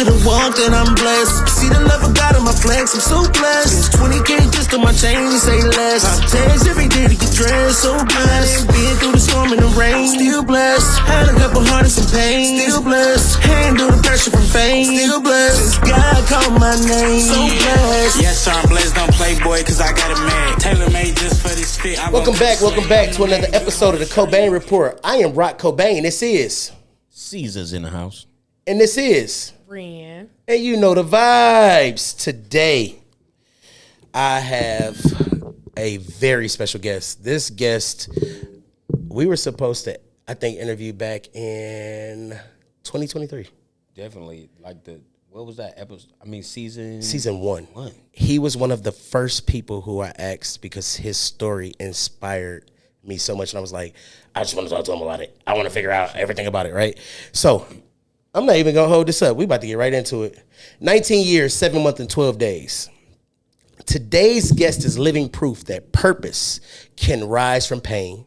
could've walked and I'm blessed. See the love I got in my flex, I'm so blessed. 20K just on my chain, say less. I text every day to get dressed, so blessed. Been through the storm and the rain, still blessed. Had a couple heartaches and pain, still blessed. Handle the pressure from fame, still blessed. God called my name, so blessed. Yes, sir, I'm blessed, don't play boy, cause I got it made. Tailor made just for this fit. Welcome back to another episode of the Cobain Report. I am Rock Cobain. This is Caesar's in the house. And this is Ren. And you know the vibes. Today, I have a very special guest. This guest, we were supposed to, I think, interview back in 2023. Definitely. What was that episode? I mean, Season one. He was one of the first people who I asked because his story inspired me so much. And I was like, I just want to talk to him about it. I want to figure out everything about it, right? So I'm not even going to hold this up. We about to get right into it. 19 years, 7 months, and 12 days. Today's guest is living proof that purpose can rise from pain.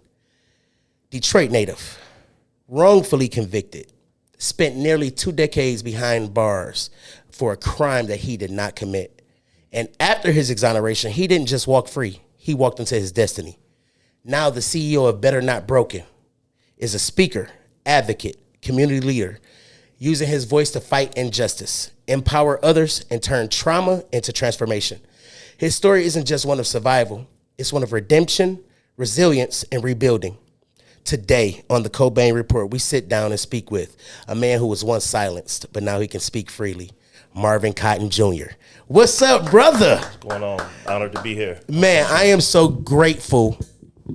Detroit native, wrongfully convicted, spent nearly 2 decades behind bars for a crime that he did not commit. And after his exoneration, he didn't just walk free. He walked into his destiny. Now the CEO of Better Not Broken is a speaker, advocate, community leader, using his voice to fight injustice, empower others, and turn trauma into transformation. His story isn't just one of survival. It's one of redemption, resilience, and rebuilding. Today on the Cobain Report, we sit down and speak with a man who was once silenced, but now he can speak freely, Marvin Cotton Jr. What's up, brother? What's going on? Honored to be here. Man, I am so grateful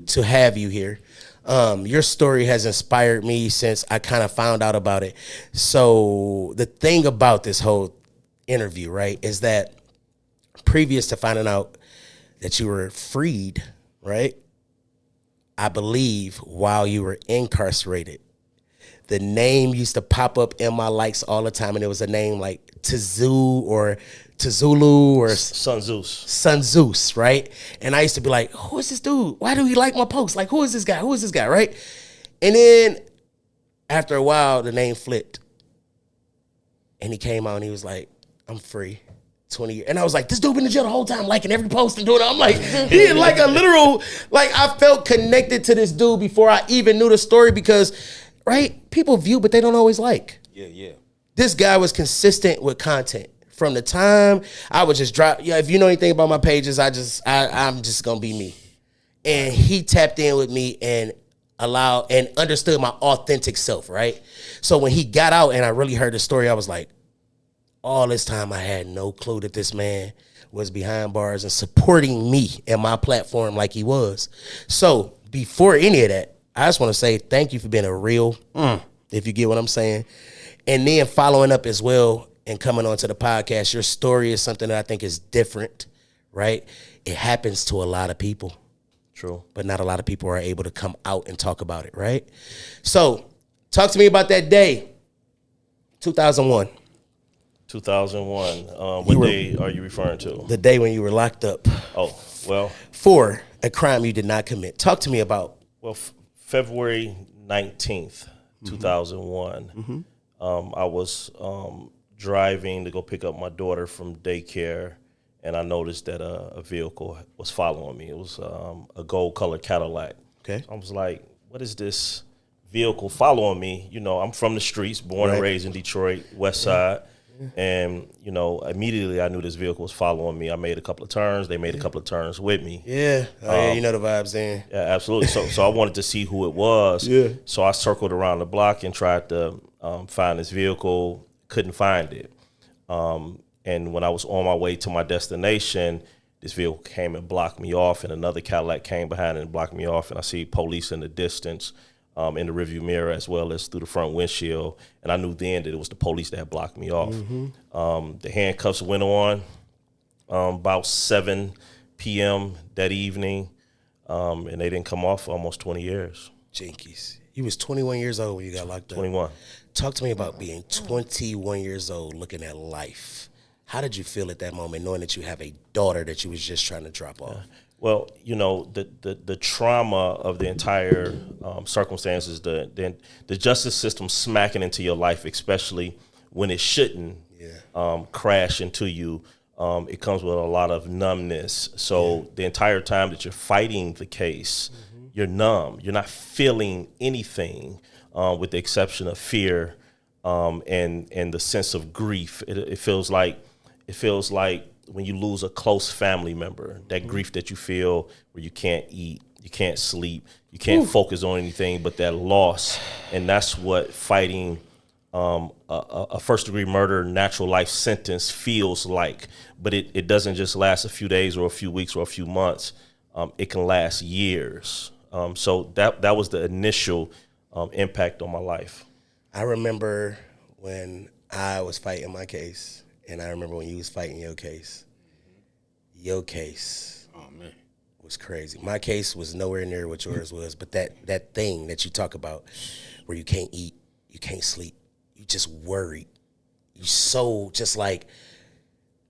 to have you here. Your story has inspired me since I kind of found out about it. So the thing about this whole interview, right, is that previous to finding out that you were freed, right, I believe while you were incarcerated, the name used to pop up in my likes all the time, and it was a name like Tazulu or Sun Zeus. Sun Zeus, right? And I used to be like, who is this dude? Why do he like my posts? Like, who is this guy? Who is this guy, right? And then after a while, the name flipped. And he came out and he was like, I'm free. 20 years. And I was like, this dude been in jail the whole time, liking every post and doing it. I'm like, he had like a literal, like I felt connected to this dude before I even knew the story because, right, people view, but they don't always like. Yeah. This guy was consistent with content. From the time I would just drop, if you know anything about my pages, I'm just gonna be me. And he tapped in with me and allowed and understood my authentic self, right? So when he got out and I really heard the story, I was like, all this time I had no clue that this man was behind bars and supporting me and my platform like he was. So before any of that, I just want to say thank you for being a real, if you get what I'm saying. And then following up as well and coming onto the podcast, your story is something that I think is different, right? It happens to a lot of people. True. But not a lot of people are able to come out and talk about it, right? So talk to me about that day, 2001. 2001. What day are you referring to? The day when you were locked up. Oh, well. For a crime you did not commit. Talk to me about. Well, February 19th, 2001. I was driving to go pick up my daughter from daycare, and I noticed that a vehicle was following me. It was a gold-colored Cadillac. Okay. I was like, what is this vehicle following me? You know, I'm from the streets, born and raised in Detroit, West Side. And, you know, immediately I knew this vehicle was following me. I made a couple of turns. They made a couple of turns with me. Yeah. Yeah, you know the vibes then. Yeah, absolutely. So I wanted to see who it was. Yeah. So I circled around the block and tried to find this vehicle. Couldn't find it. And when I was on my way to my destination, this vehicle came and blocked me off, and another Cadillac came behind and blocked me off. And I see police in the distance. In the rearview mirror as well as through the front windshield. And I knew then that it was the police that had blocked me off. The handcuffs went on about 7 p.m. that evening, and they didn't come off for almost 20 years. Jinkies. You was 21 years old when you got locked up. 21. Talk to me about being 21 years old, looking at life. How did you feel at that moment, knowing that you have a daughter that you was just trying to drop off? Well, you know, the trauma of the entire circumstances, the justice system smacking into your life, especially when it shouldn't, crash into you. It comes with a lot of numbness. So the entire time that you're fighting the case, you're numb. You're not feeling anything, with the exception of fear and the sense of grief. It feels like when you lose a close family member, that grief that you feel where you can't eat, you can't sleep, you can't focus on anything but that loss. And that's what fighting a first-degree murder natural life sentence feels like. But it doesn't just last a few days or a few weeks or a few months. It can last years. So that was the initial impact on my life. I remember when I was fighting my case, and I remember when you was fighting your case. Your case was crazy. My case was nowhere near what yours was, but that thing that you talk about where you can't eat, you can't sleep, you just worried. You so just like,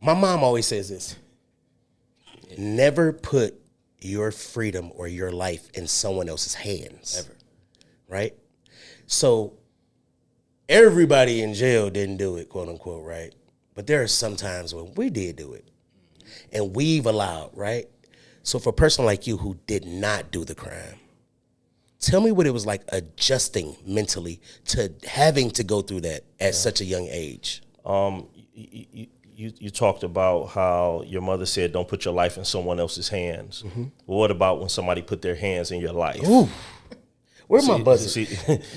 my mom always says this, never put your freedom or your life in someone else's hands. Ever. Right? So everybody in jail didn't do it, quote unquote, right? But there are some times when we did do it. And we've allowed, right? So for a person like you who did not do the crime, tell me what it was like adjusting mentally to having to go through that at such a young age. You talked about how your mother said, don't put your life in someone else's hands. Well, what about when somebody put their hands in your life? Ooh. Where's my buzzer?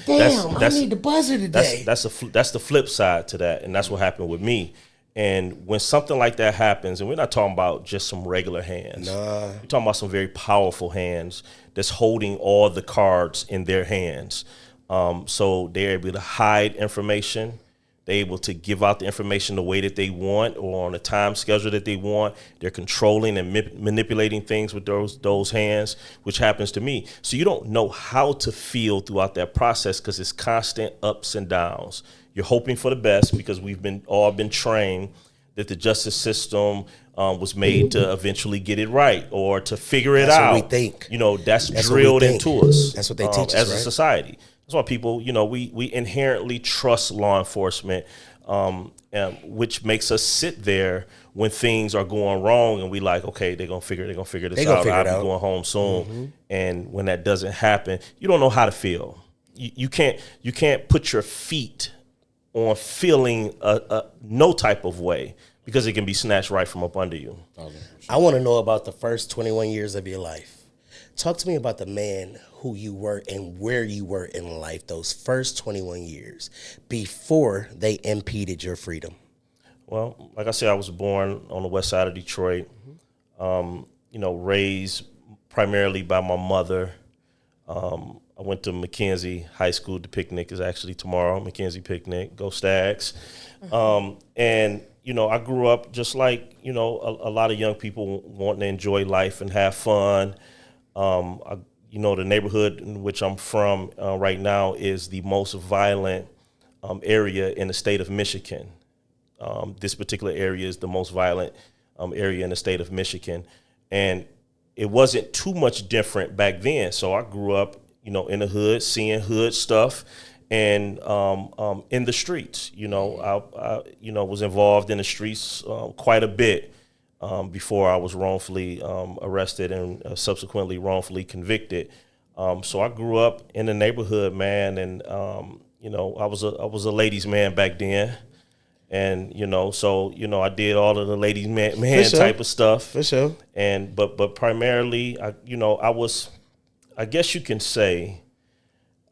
Damn, I need the buzzer today. That's the flip side to that, and that's what happened with me. And when something like that happens, and we're not talking about just some regular hands. We're talking about some very powerful hands that's holding all the cards in their hands. So they're able to hide information. They're able to give out the information the way that they want or on a time schedule that they want. They're controlling and manipulating things with those hands, which happens to me. So you don't know how to feel throughout that process because it's constant ups and downs. You're hoping for the best because we've all been trained that the justice system was made to eventually get it right or to figure it out. That's what we think. That's drilled into us. That's what they teach us, as a society. That's why people, we inherently trust law enforcement, which makes us sit there when things are going wrong and we like, okay, they're gonna figure this out. I'll be going home soon. And when that doesn't happen, you don't know how to feel. You can't put your feet on feeling no type of way because it can be snatched right from up under you. I want to know about the first 21 years of your life. Talk to me about the man who you were and where you were in life those first 21 years before they impeded your freedom. Well, like I said, I was born on the west side of Detroit, raised primarily by my mother. I went to McKenzie High School. The picnic is actually tomorrow, McKenzie picnic. Go Stags. And, I grew up just like, a lot of young people wanting to enjoy life and have fun. The neighborhood in which I'm from right now is the most violent area in the state of Michigan. This particular area is the most violent area in the state of Michigan. And it wasn't too much different back then. So I grew up, in the hood, seeing hood stuff and in the streets. I was involved in the streets quite a bit. Before I was wrongfully arrested and subsequently wrongfully convicted. So I grew up in the neighborhood, man, and I was a ladies' man back then, and I did all of the ladies' man type of stuff. For sure. And but primarily, I guess you can say,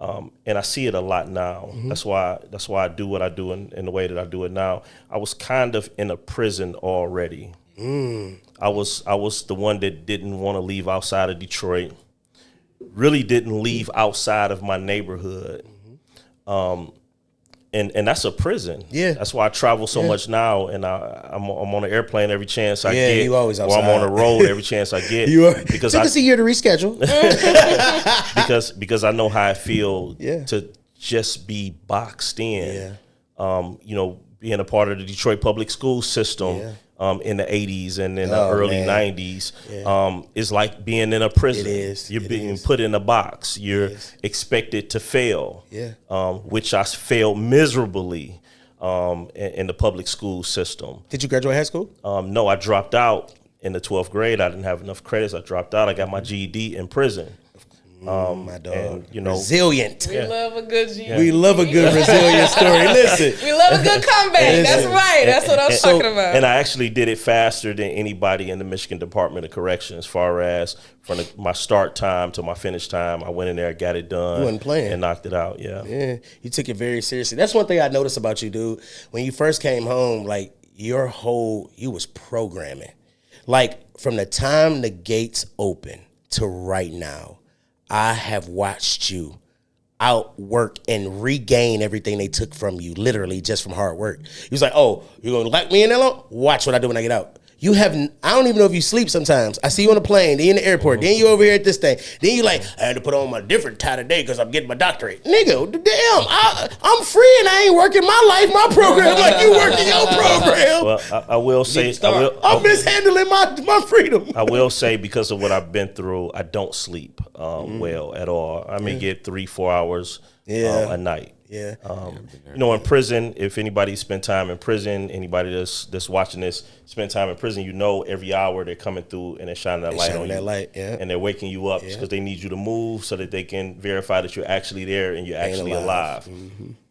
and I see it a lot now. That's why I do what I do in the way that I do it now. I was kind of in a prison already. I was the one that didn't want to leave outside of Detroit, really didn't leave outside of my neighborhood. And that's a prison. Yeah. That's why I travel so much now, and I'm on an airplane every chance I get. You always outside. Or I'm on the road every chance I get. Because took us a year to reschedule. because I know how I feel to just be boxed in. Being a part of the Detroit public school system. In the 80s and in the early 90s, it's like being in a prison. It is. You're being put in a box. You're expected to fail, which I failed miserably. in the public school system. Did you graduate high school? No, I dropped out in the 12th grade. I didn't have enough credits. I dropped out. I got my GED in prison. My dog. And, you know, resilient. We love a good G. We love a good resilient story. Listen. We love a good comeback. That's right. That's what I was talking about. And I actually did it faster than anybody in the Michigan Department of Correction as far as from my start time to my finish time. I went in there, got it done. You wasn't playing. And knocked it out, yeah. Yeah, you took it very seriously. That's one thing I noticed about you, dude. When you first came home, like, you was programming. Like, from the time the gates open to right now, I have watched you outwork and regain everything they took from you, literally just from hard work. He was like, oh, you're going to lock me in there long? Watch what I do when I get out. You haven't, I don't even know if you sleep sometimes. I see you on the plane, then you in the airport, then you over here at this thing. Then you like, I had to put on my different tie today because I'm getting my doctorate. Nigga, damn, I'm free and I ain't working my life, my program like you working your program. Well, I will say, I'm mishandling my freedom. I will say, because of what I've been through, I don't sleep well at all. I may get 3-4 hours a night. Yeah. You know, in prison, if anybody spent time in prison, anybody that's watching this spend time in prison, you know, every hour they're coming through and they're shining that light on you. And they're waking you up because they need you to move so that they can verify that you're actually there and you're actually alive.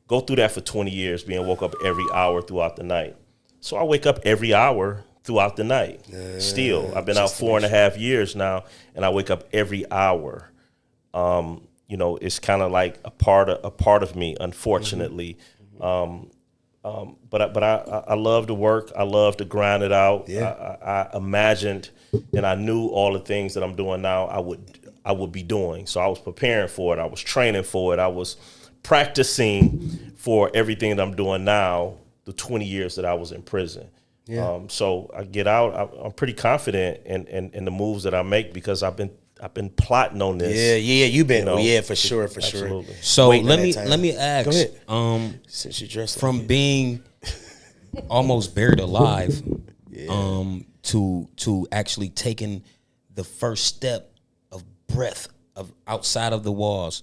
Go through that for 20 years, being woke up every hour throughout the night. So I wake up every hour throughout the night. Still, I've been out 4.5 years now, and I wake up every hour. You know, it's kind of like a part of me, unfortunately. But I love to work. I love to grind it out. I imagined and I knew all the things that I'm doing now I would be doing. So I was preparing for it. I was training for it. I was practicing for everything that I'm doing now, the 20 years that I was in prison. So I get out. I'm pretty confident in the moves that I make because I've been plotting on this. You've been. You know, for sure. So let me ask. Go ahead. Since you dressed from being almost buried alive, to actually taking the first step of breath of outside of the walls,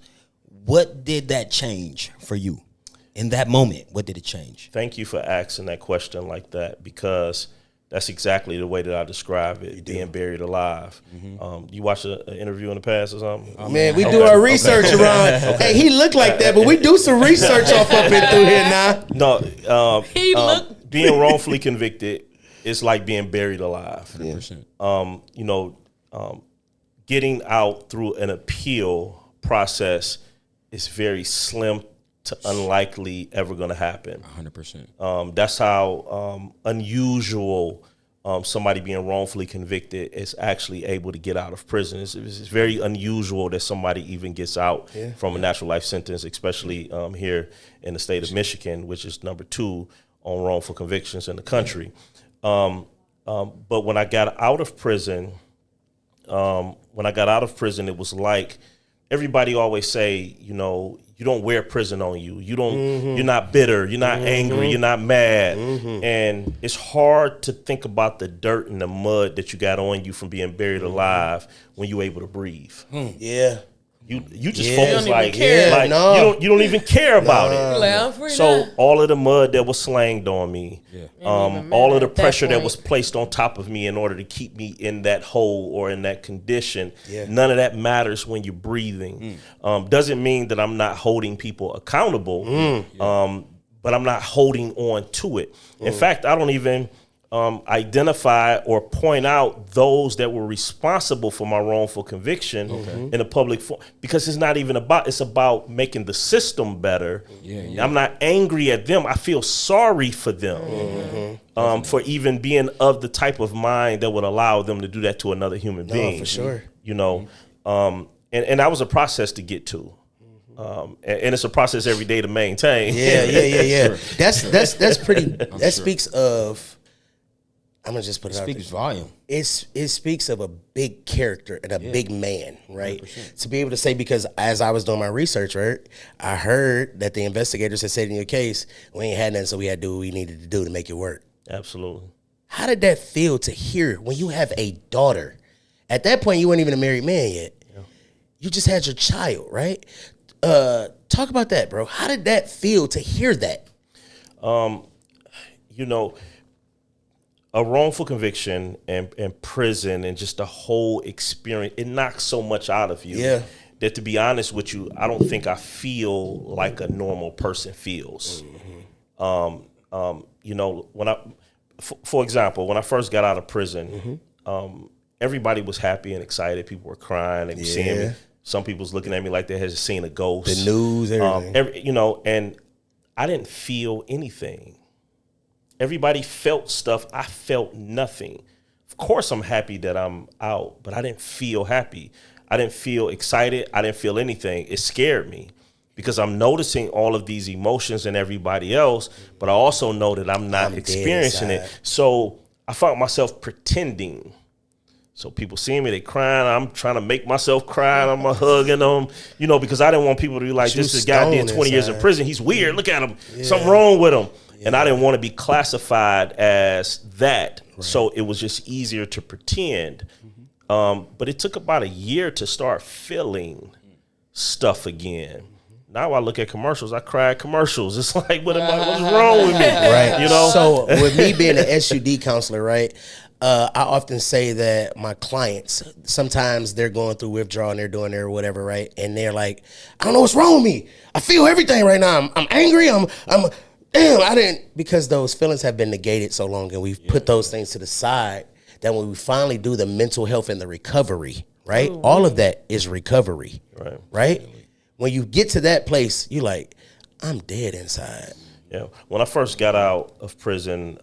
what did that change for you in that moment? What did it change? Thank you for asking that question like that, because that's exactly the way that I describe it, being buried alive. You watch an interview in the past or something? Man, we do our research around. Hey, he looked like that, but we do some research off up in through here now. No, being wrongfully convicted is like being buried alive. 100%. You know, getting out through an appeal process is very slim to unlikely ever going to happen. 100%. That's how unusual somebody being wrongfully convicted is actually able to get out of prison. It's very unusual that somebody even gets out from a natural life sentence, especially here in the state of Michigan, which is number 2 on wrongful convictions in the country. But when I got out of prison, it was like everybody always say, you know, you don't wear prison on you. You don't. You're not bitter. You're not angry. You're not mad. And it's hard to think about the dirt and the mud that you got on you from being buried alive when you're able to breathe. You just focus like you don't even care about it. So all of the mud that was slanged on me, all of the pressure that was placed on top of me in order to keep me in that hole or in that condition, none of that matters when you're breathing. Doesn't mean that I'm not holding people accountable, but I'm not holding on to it. In fact, I don't even identify or point out those that were responsible for my wrongful conviction in a public forum, because it's not even about, it's about making the system better. I'm not angry at them. I feel sorry for them for even being of the type of mind that would allow them to do that to another human being. For sure. You know, and that was a process to get to. And it's a process every day to maintain. That's pretty, that speaks of, I'm gonna just put it out there. Speaks volume. It speaks of a big character and a big man, right? 100%. To be able to say, because as I was doing my research, right, I heard that the investigators had said in your case, we ain't had nothing, so we had to do what we needed to do to make it work. Absolutely. How did that feel to hear when you have a daughter? At that point, you weren't even a married man yet. You just had your child, right? Talk about that, bro. How did that feel to hear that? You know, a wrongful conviction and prison and just the whole experience, it knocks so much out of you. Yeah. That, to be honest with you, I don't think I feel like a normal person feels. You know, when for example, when I first got out of prison, everybody was happy and excited. People were crying. They were seeing me. Some people was looking at me like they had just seen a ghost. The news, everything. You know, and I didn't feel anything. Everybody felt stuff. I felt nothing. Of course, I'm happy that I'm out, but I didn't feel happy. I didn't feel excited. I didn't feel anything. It scared me because I'm noticing all of these emotions in everybody else, but I also know that I'm not experiencing it. So I found myself pretending. So people see me, they crying. I'm trying to make myself cry. I'm hugging them, you know, because I didn't want people to be like, this guy did 20 years in prison. He's weird. Look at him. Something wrong with him. And I didn't want to be classified as that. Right. So it was just easier to pretend. But it took about a year to start feeling stuff again. Now I look at commercials, I cry at commercials. It's like, what's wrong with me? Right. You know? So with me being an SUD counselor, right, I often say that my clients, sometimes they're going through withdrawal and they're doing their whatever, right? And they're like, I don't know what's wrong with me. I feel everything right now. I'm angry. I'm damn, I didn't, because those feelings have been negated so long and we've put those things to the side that when we finally do the mental health and the recovery, right? All of that is recovery, right? When you get to that place, you're like, I'm dead inside. Yeah. When I first got out of prison,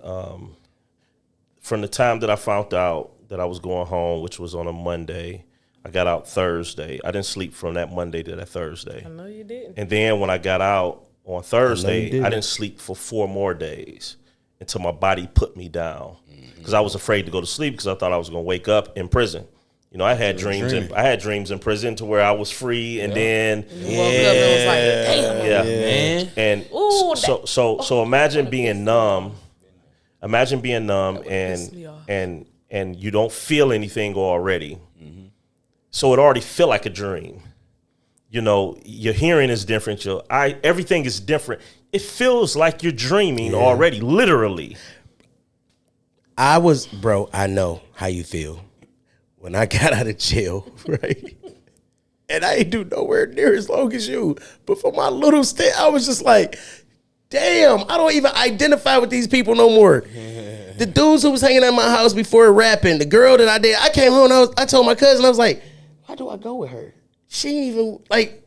from the time that I found out that I was going home, which was on a Monday, I got out Thursday. I didn't sleep from that Monday to that Thursday. I know you didn't. And then when I got out on Thursday, I didn't sleep for 4 more days until my body put me down. Because I was afraid to go to sleep because I thought I was going to wake up in prison. You know, I had dreams. I had dreams in prison to where I was free, and then you woke up and was like, damn, man. And so imagine being numb. Imagine being numb and you don't feel anything already. So it already feel like a dream. You know, your hearing is different. Everything is different. It feels like you're dreaming already, literally. I know how you feel. When I got out of jail, right? And I ain't do nowhere near as long as you. But for my little stint, I was just like, damn, I don't even identify with these people no more. The dudes who was hanging at my house before rapping, the girl that I came home and I told my cousin, I was like, why do I go with her? She ain't even, like,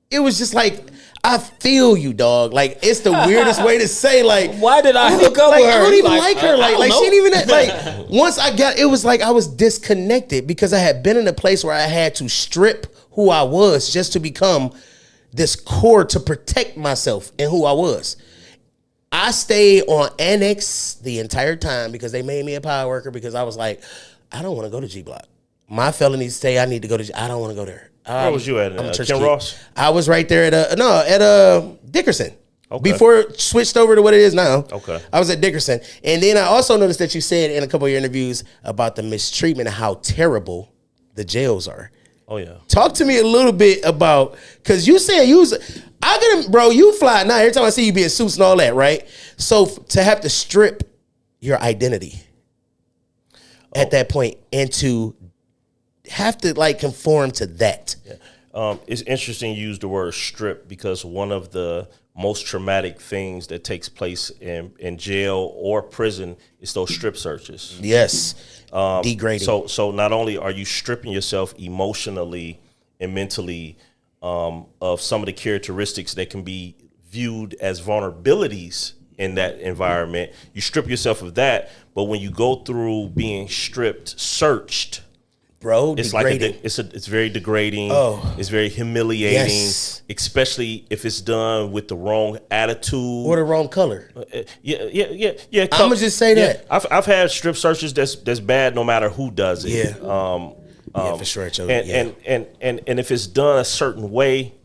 it was just like, I feel you, dog. Like, it's the weirdest way to say, like, why did I hook up with her? I don't even like her. Like she didn't even, like, once I got, it was like I was disconnected because I had been in a place where I had to strip who I was just to become this core to protect myself and who I was. I stayed on annex the entire time because they made me a power worker because I was like, I don't want to go to G Block. My felonies say I need to go to, I don't want to go there. Where was you at? Ken Ross? I was right there at Dickerson. Okay. Before it switched over to what it is now. Okay. I was at Dickerson. And then I also noticed that you said in a couple of your interviews about the mistreatment and how terrible the jails are. Oh, yeah. Talk to me a little bit about, because you said you fly now. Every time I see you be in suits and all that, right? So to have to strip your identity at that point and to have to like conform to that. Yeah. It's interesting you use the word strip because one of the most traumatic things that takes place in jail or prison is those strip searches. Yes. Degrading. So not only are you stripping yourself emotionally and mentally of some of the characteristics that can be viewed as vulnerabilities in that environment, you strip yourself of that. But when you go through being stripped, searched, bro, it's degrading. like it's very degrading. Oh. It's very humiliating, yes. Especially if it's done with the wrong attitude or the wrong color. Yeah. I'm gonna just say that I've had strip searches that's bad no matter who does it. Yeah. For sure. And if it's done a certain way,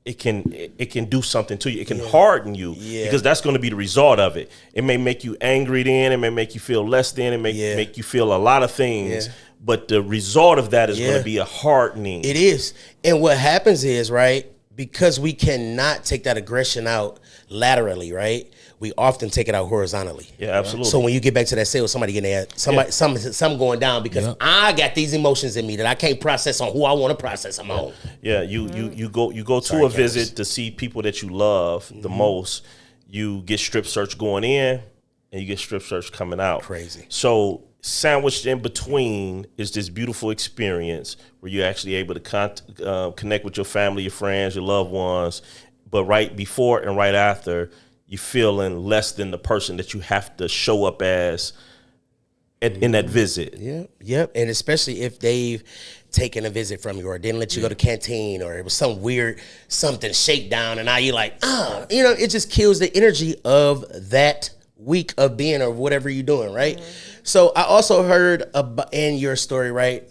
it can do something to you. It can harden you because that's going to be the result of it. It may make you angry then. It may make you feel less then. It may make you feel a lot of things. Yeah. But the result of that is going to be a hardening. It is. And what happens is, right, because we cannot take that aggression out laterally, right, we often take it out horizontally. Yeah, absolutely. So when you get back to that cell, somebody getting there, something going down because I got these emotions in me that I can't process on who I want to process them on. Yeah, you go to a visit to see people that you love the most. You get strip search going in, and you get strip search coming out. Crazy. So sandwiched in between is this beautiful experience where you're actually able to connect with your family, your friends, your loved ones. But right before and right after, you're feeling less than the person that you have to show up as in that visit. Yep. And especially if they've taken a visit from you or didn't let you go to canteen or it was some weird something shakedown and now you're like, it just kills the energy of that week of being or whatever you're doing, right? So I also heard in your story, right?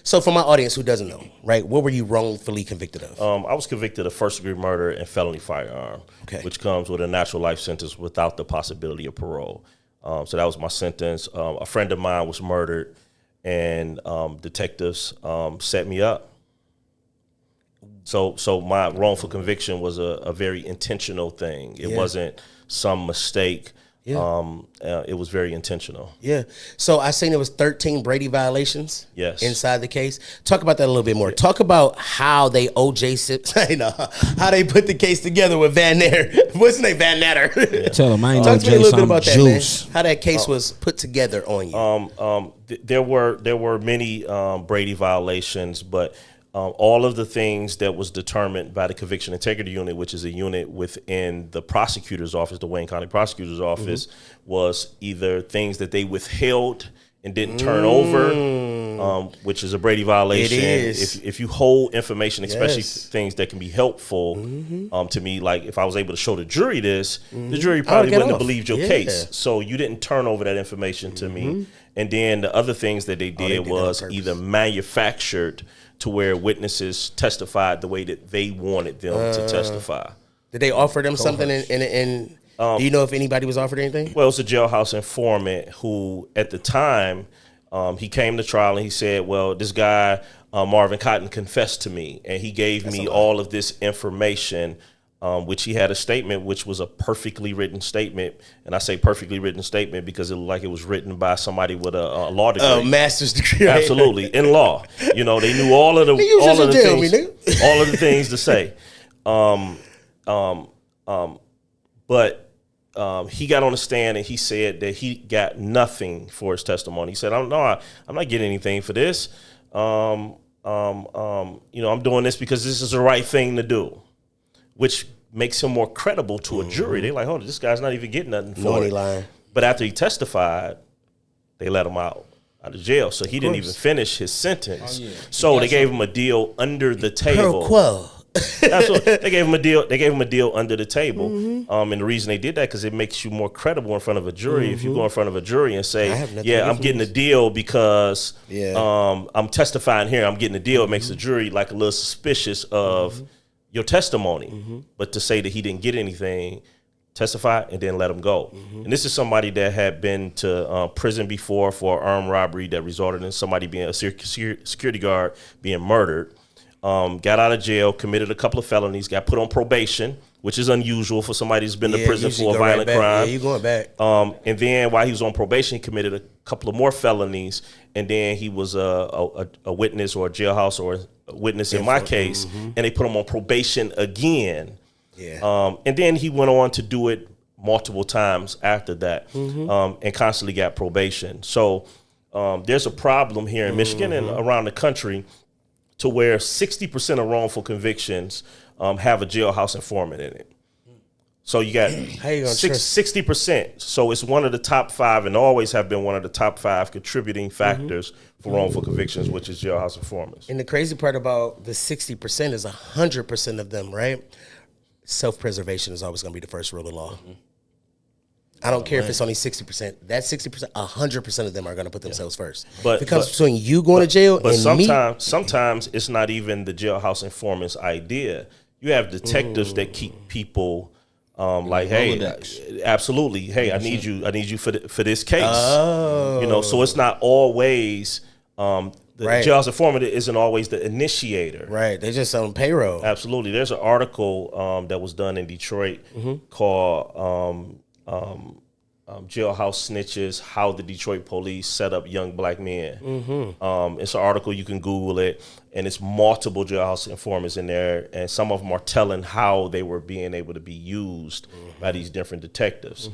So for my audience who doesn't know, right, what were you wrongfully convicted of? I was convicted of first-degree murder and felony firearm, which comes with a natural life sentence without the possibility of parole. So that was my sentence. A friend of mine was murdered, and detectives set me up. So my wrongful conviction was a very intentional thing. It wasn't some mistake. It was very intentional. Yeah. So I seen it was 13 Brady violations. Yes. Inside the case. Talk about that a little bit more. Talk about how they OJ how they put the case together with Van Natter. What's his name? Van Natter. Tell him I ain't Talk to me a little bit about that, man. juice. How that case was put together on you. There were many Brady violations, but all of the things that was determined by the Conviction Integrity Unit, which is a unit within the prosecutor's office, the Wayne County Prosecutor's Office, was either things that they withheld and didn't turn over, which is a Brady violation. It is. If you hold information, especially things that can be helpful to me, like if I was able to show the jury this, the jury probably wouldn't have believed your case. So you didn't turn over that information to me. And then the other things that they did was either manufactured to where witnesses testified the way that they wanted them to testify. Did they offer them something in do you know if anybody was offered anything? Well, it's a jailhouse informant who, at the time, he came to trial and he said, well, this guy, Marvin Cotton, confessed to me, and he gave me all of this information, which he had a statement, which was a perfectly written statement. And I say perfectly written statement because it looked like it was written by somebody with a law degree. A master's degree. Absolutely. In law. They knew all of the things, all of the things to say. But he got on the stand and he said that he got nothing for his testimony. He said, I'm not getting anything for this. I'm doing this because this is the right thing to do, which makes him more credible to a jury. They're like, this guy's not even getting nothing for it. Lying. But after he testified, they let him out of jail. So he didn't even finish his sentence. So they gave him a deal under the table. Pro quo. They gave him a deal. They gave him a deal under the table. And the reason they did that because it makes you more credible in front of a jury. If you go in front of a jury and say, I'm getting a deal because I'm testifying here, I'm getting a deal, it makes the jury like a little suspicious of your testimony. But to say that he didn't get anything, testify and then let him go. And this is somebody that had been to prison before for armed robbery that resulted in somebody being a security guard being murdered. Got out of jail, committed a couple of felonies, got put on probation, which is unusual for somebody who's been to prison for a violent crime. Yeah, you going back. And then while he was on probation, he committed a couple of more felonies, and then he was a witness or a jailhouse or a witness in my case, and they put him on probation again. And then he went on to do it multiple times after that, and constantly got probation. So there's a problem here in Michigan and around the country to where 60% of wrongful convictions have a jailhouse informant in it. So you got 60%. So it's one of the top 5 and always have been one of the top 5 contributing factors for wrongful convictions, which is jailhouse informants. And the crazy part about the 60% is 100% of them, right? Self-preservation is always going to be the first rule of law. I don't care if it's only 60%. That 60%, 100% of them are going to put themselves first. But it comes between you going to jail and me. Sometimes it's not even the jailhouse informant's idea. You have detectives that keep people like, hey, absolutely, hey, I need you for this case. So it's not always The Right. jailhouse informant isn't always the initiator. Right. They just on payroll. Absolutely. There's an article that was done in Detroit called Jailhouse Snitches, How the Detroit Police Set Up Young Black Men. It's an article, you can Google it, and it's multiple jailhouse informants in there, and some of them are telling how they were being able to be used by these different detectives.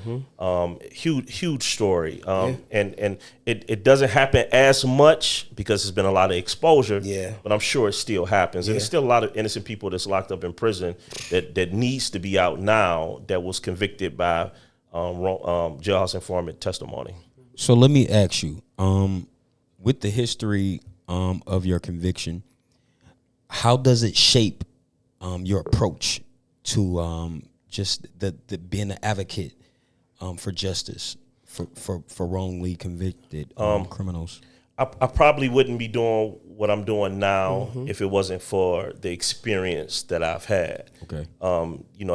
Huge story. And it doesn't happen as much because there's been a lot of exposure, but I'm sure it still happens. And there's still a lot of innocent people that's locked up in prison that needs to be out now that was convicted by jailhouse informant testimony. So let me ask you, with the history of your conviction, how does it shape your approach to just the being an advocate for justice for wrongly convicted criminals? I probably wouldn't be doing what I'm doing now if it wasn't for the experience that I've had. Okay.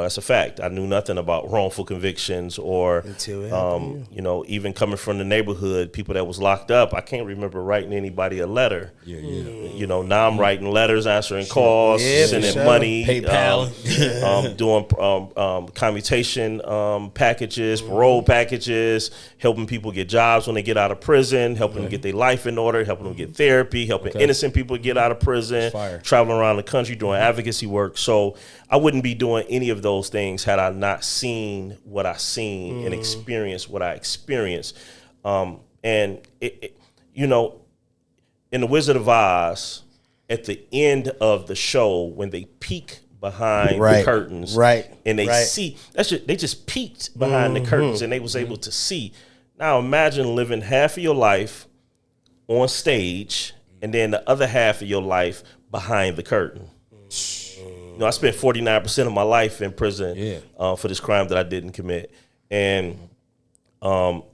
That's a fact. I knew nothing about wrongful convictions or, Until even coming from the neighborhood, people that was locked up. I can't remember writing anybody a letter. Now I'm writing letters, answering calls, sending money, PayPal, doing commutation packages, parole packages, helping people get jobs when they get out of prison, helping them get their life in order, helping them get therapy, helping innocent people get out of prison, traveling around the country doing advocacy work. So I wouldn't be doing any of those things had I not seen what I seen and experienced what I experienced. And in The Wizard of Oz, at the end of the show, when they peek behind the curtains, and they see they just peeked behind the curtains and they was able to see. Now imagine living half of your life on stage and then the other half of your life behind the curtain. I spent 49% of my life in prison for this crime that I didn't commit. And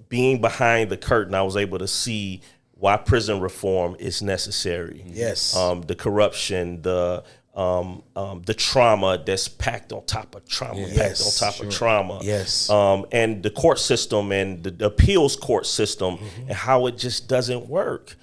being behind the curtain, I was able to see why prison reform is necessary. Yes. The corruption, the trauma that's packed on top of trauma, packed on top of trauma. Yes. And the court system and the appeals court system and how it just doesn't work.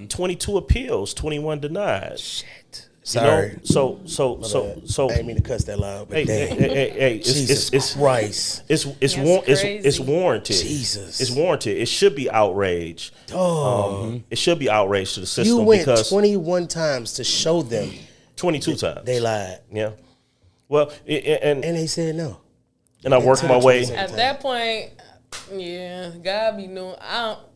22 appeals, 21 denied. Shit. Sorry. So I didn't mean to cuss that loud, but damn. Hey, Jesus Christ. It's warranted. Jesus. It's warranted. It should be outrage. It should be outrage to the system. You went because 21 times to show them 22 times. they lied. Yeah. Well, and they said no. And I worked my way. At that point, God be doing,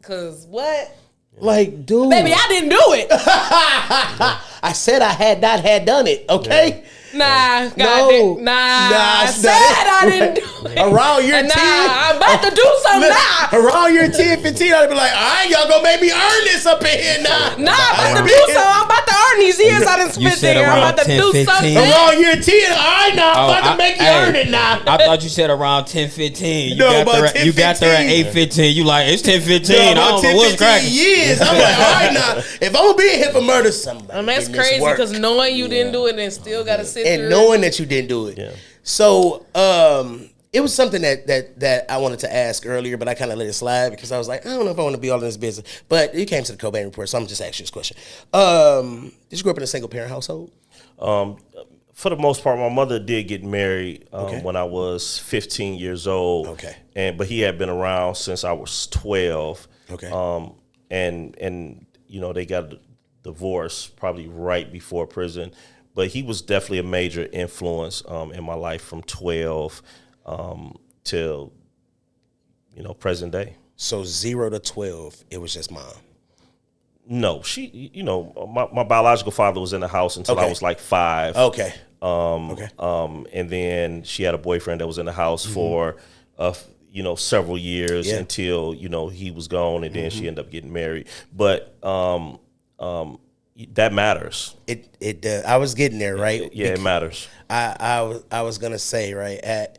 cause what? Like, dude. Baby, I didn't do it. I said I had not had done it, okay? Nah, I said I didn't do it. Around your 10. I'm about to do something now. Around your 10, 15, I'd be like, all right, y'all gonna make me earn this up in here now. Nah, I'm about to do something. I'm about to earn these years I done spent there. I'm about to 10, do 15. something. Around your 10, all right now, I'm about to make you earn it now. I thought you said around 10, 15. You got there at 10, 8:15. You like, it's 10, 15. I don't know what's cracking. Years. I'm like, all right now, if I'm gonna be in here for murder, somebody. And that's crazy because knowing you didn't do it and still got to sit through and knowing that you didn't do it. Yeah. So it was something that I wanted to ask earlier, but I kind of let it slide because I was like, I don't know if I want to be all in this business. But you came to the Cobain Report, so I'm just asking you this question. Did you grow up in a single parent household? For the most part, my mother did get married when I was 15 years old. Okay. But he had been around since I was 12. Okay. And they got divorced probably right before prison. But he was definitely a major influence in my life from 12 till present day. So 0 to 12, it was just mom. No, she, my biological father was in the house until I was like 5. Okay. And then she had a boyfriend that was in the house for, several years until, he was gone, and then she ended up getting married. But that matters. It I was getting there, right? It matters. I was gonna say, right,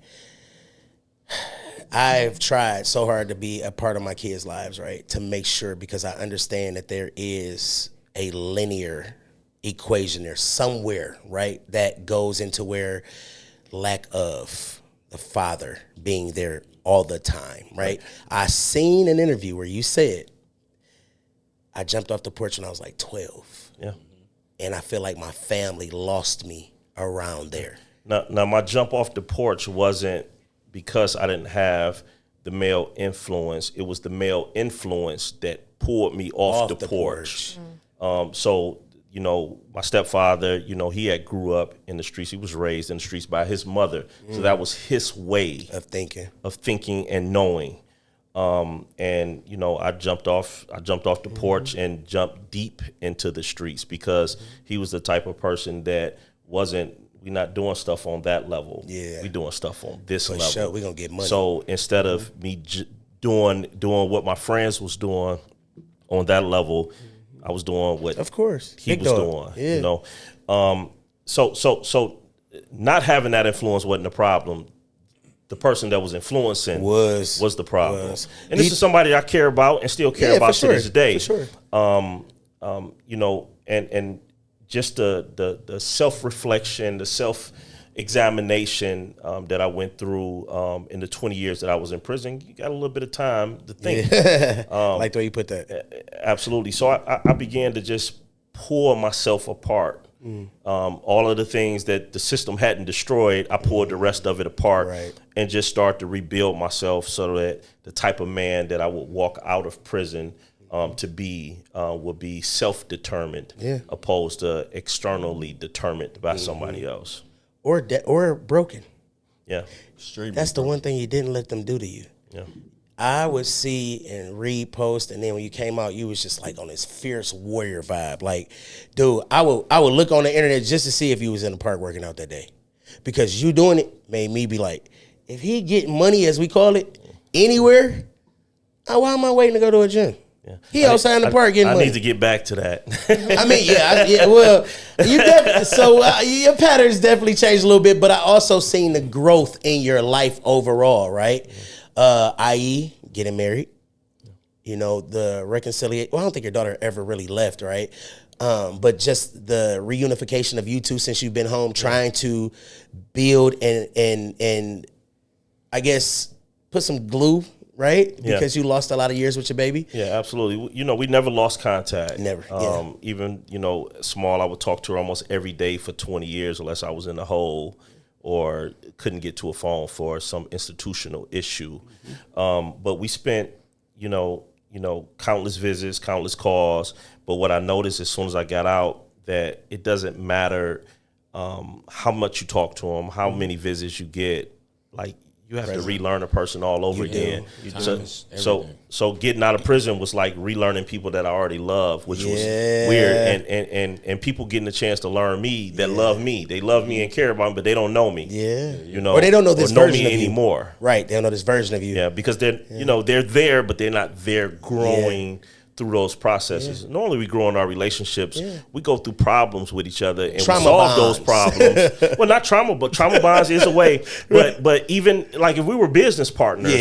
I've tried so hard to be a part of my kids' lives, right, to make sure, because I understand that there is a linear equation there somewhere, right, that goes into where lack of the father being there all the time, right? I seen an interview where you said I jumped off the porch when I was like 12. Yeah. And I feel like my family lost me around there. Now my jump off the porch wasn't because I didn't have the male influence. It was the male influence that pulled me off the porch. So, you know, my stepfather, you know, he had grew up in the streets. He was raised in the streets by his mother. So that was his way Of thinking and knowing. And, you know, I jumped off the porch and jumped deep into the streets because he was the type of person that we not doing stuff on that level. Yeah. We doing stuff on this level. Sure, we gonna get money. So instead of me doing what my friends was doing on that level, I was doing what of course he was doing. Yeah. You know, so not having that influence wasn't the problem. The person that was influencing was the problem. And this is somebody I care about and still care about to this day. For sure. You know, and just the self-reflection, the self-examination that I went through in the 20 years that I was in prison, you got a little bit of time to think. Like the way you put that. Absolutely. So I began to just pull myself apart. All of the things that the system hadn't destroyed, I pulled the rest of it apart and just start to rebuild myself so that the type of man that I would walk out of prison to be would be self-determined opposed to externally determined by somebody else. Or broken. Yeah. That's the one thing you didn't let them do to you. Yeah. I would see and read posts, and then when you came out, you was just like on this fierce warrior vibe. Like, dude, I would look on the internet just to see if you was in the park working out that day. Because you doing it made me be like, if he getting money, as we call it, anywhere, why am I waiting to go to a gym? Yeah. He outside in the park getting money. I need to get back to that. I mean, well, your patterns definitely changed a little bit, but I also seen the growth in your life overall, right? I.e., getting married, you know, the reconciliation. Well, I don't think your daughter ever really left, right? But just the reunification of you two since you've been home, trying to build and I guess put some glue, right? Because you lost a lot of years with your baby. Yeah, absolutely. You know, we never lost contact. Never. Even, you know, small, I would talk to her almost every day for 20 years unless I was in the hole or couldn't get to a phone for some institutional issue. But we spent, you know, countless visits, countless calls. But what I noticed as soon as I got out, that it doesn't matter how much you talk to them, how many visits you get. Like, you have to relearn a person all over again. So getting out of prison was like relearning people that I already love, which was weird. And people getting a chance to learn me that love me. They love me and care about me, but they don't know me. Yeah. You know, or they don't know this version me of you anymore. Right. They don't know this version of you. Yeah, because they're you know, they're there, but they're not there growing through those processes. Normally we grow in our relationships. We go through problems with each other and we solve those problems. Well, not trauma, but trauma bonds is a way. But even like if we were business partners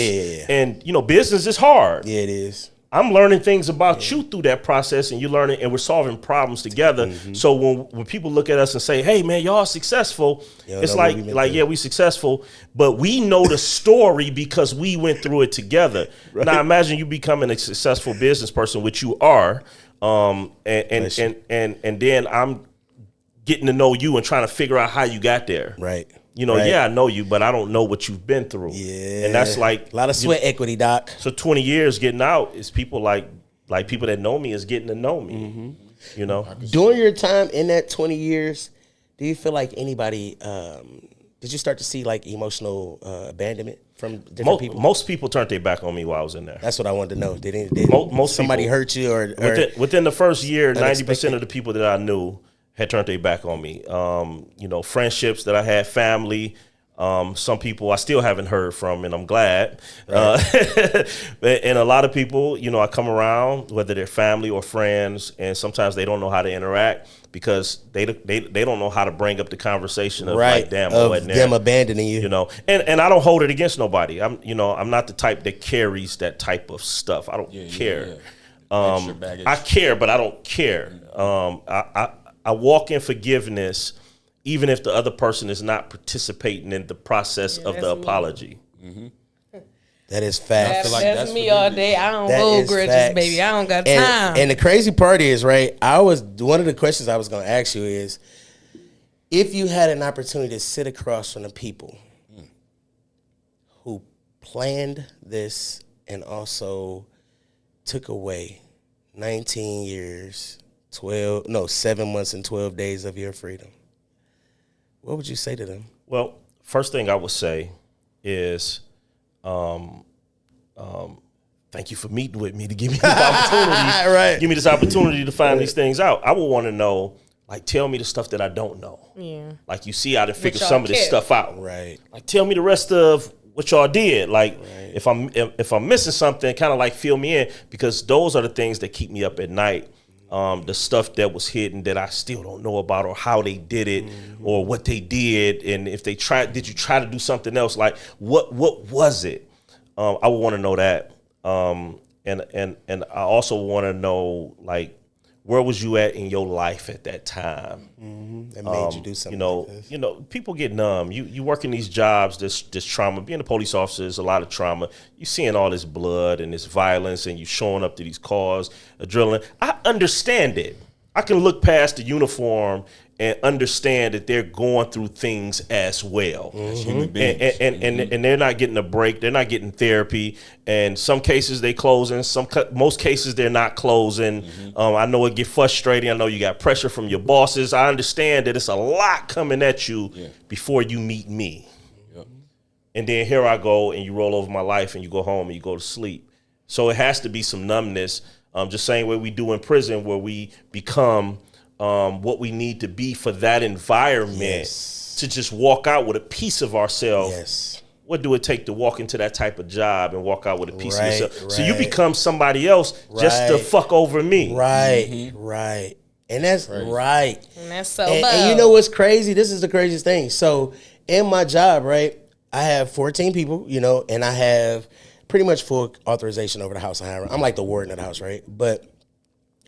and, you know, business is hard. Yeah, it is. I'm learning things about you through that process, and you're learning, and we're solving problems together. So when people look at us and say, "Hey, man, y'all successful," it's like we successful, but we know the story because we went through it together. Now imagine you becoming a successful business person, which you are, and then I'm getting to know you and trying to figure out how you got there. Right. You know, I know you, but I don't know what you've been through. Yeah. And that's like a lot of sweat equity, Doc. So 20 years getting out is people like people that know me is getting to know me. You know? During your time in that 20 years, do you feel like anybody, did you start to see like emotional abandonment from different people? Most people turned their back on me while I was in there. That's what I wanted to know. Did most somebody people, hurt you or within the first year, 90% of the people that I knew had turned their back on me. You know, friendships that I had, family, some people I still haven't heard from, and I'm glad. And a lot of people, you know, I come around, whether they're family or friends, and sometimes they don't know how to interact because they don't know how to bring up the conversation of like, damn, I wasn't there. Them abandoning you. You know, and I don't hold it against nobody. I'm not the type that carries that type of stuff. I don't care. I care, but I don't care. I walk in forgiveness, even if the other person is not participating in the process of the apology. That is facts. feel like That's that's me what all it is. day. I don't That hold is grudges, facts. baby. I don't got time. And the crazy part is, right, one of the questions I was going to ask you is, if you had an opportunity to sit across from the people who planned this and also took away 19 years, 7 months and 12 days of your freedom, what would you say to them? Well, first thing I would say is, thank you for meeting with me to give me this opportunity. Right. Give me this opportunity to find these things out. I would want to know, like, tell me the stuff that I don't know. Yeah. Like, you see, I done figured y'all some of this kept. stuff out. Right. Like, tell me the rest of what y'all did. Like, if I'm missing something, kind of like fill me in, because those are the things that keep me up at night. The stuff that was hidden that I still don't know about, or how they did it, or what they did, and if they did you try to do something else? Like, what was it? I would want to know that, and I also want to know, like, where was you at in your life at that time? That made you do something like this. People get numb. You work in these jobs, this trauma. Being a police officer is a lot of trauma. You seeing all this blood and this violence, and you showing up to these cars, adrenaline. I understand it. I can look past the uniform and understand that they're going through things as well. As human beings. And they're not getting a break. They're not getting therapy. And some cases they closing. Most cases they're not closing. I know it get frustrating. I know you got pressure from your bosses. I understand that it's a lot coming at you before you meet me. Yep. And then here I go, and you roll over my life, and you go home and you go to sleep. So it has to be some numbness. Just same way we do in prison, where we become what we need to be for that environment, to just walk out with a piece of ourselves. Yes. What do it take to walk into that type of job and walk out with a piece of Right, yourself? So you right. become somebody else just to Right. fuck over me. Right, right. And that's right. And that's so And you know what's crazy? This is the craziest thing. So in my job, right, I have 14 people, and I have pretty much full authorization over the house. I'm like the warden of the house, right? But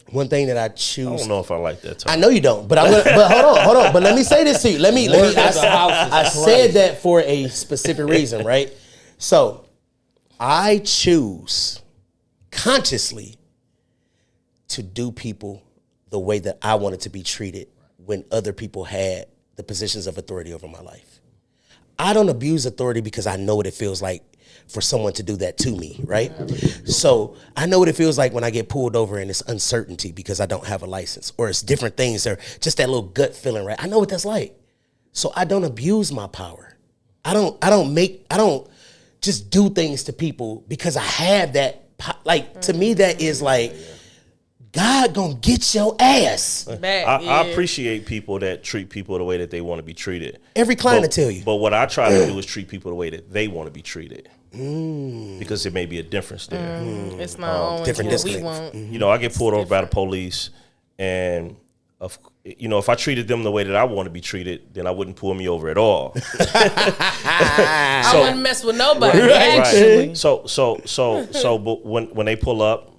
one thing that I choose. I don't know if I like that term. I know you don't, but but hold on. But let me say this to you. I said that for a specific reason, right? So I choose consciously to do people the way that I wanted to be treated when other people had the positions of authority over my life. I don't abuse authority because I know what it feels like for someone to do that to me, right? So I know what it feels like when I get pulled over and it's uncertainty because I don't have a license, or it's different things, or just that little gut feeling, right? I know what that's like. So I don't abuse my power. I don't just do things to people because I have that. Like, to me, that is like, God gonna get your ass. I appreciate people that treat people the way that they want to be treated. Every client will tell you. But what I try to do is treat people the way that they want to be treated. Because there may be a difference there. It's not always different what we discipline. want. I get pulled over by the police, and if I treated them the way that I want to be treated, then I wouldn't pull me over at all. I wouldn't mess with nobody, Right. actually. But when they pull up,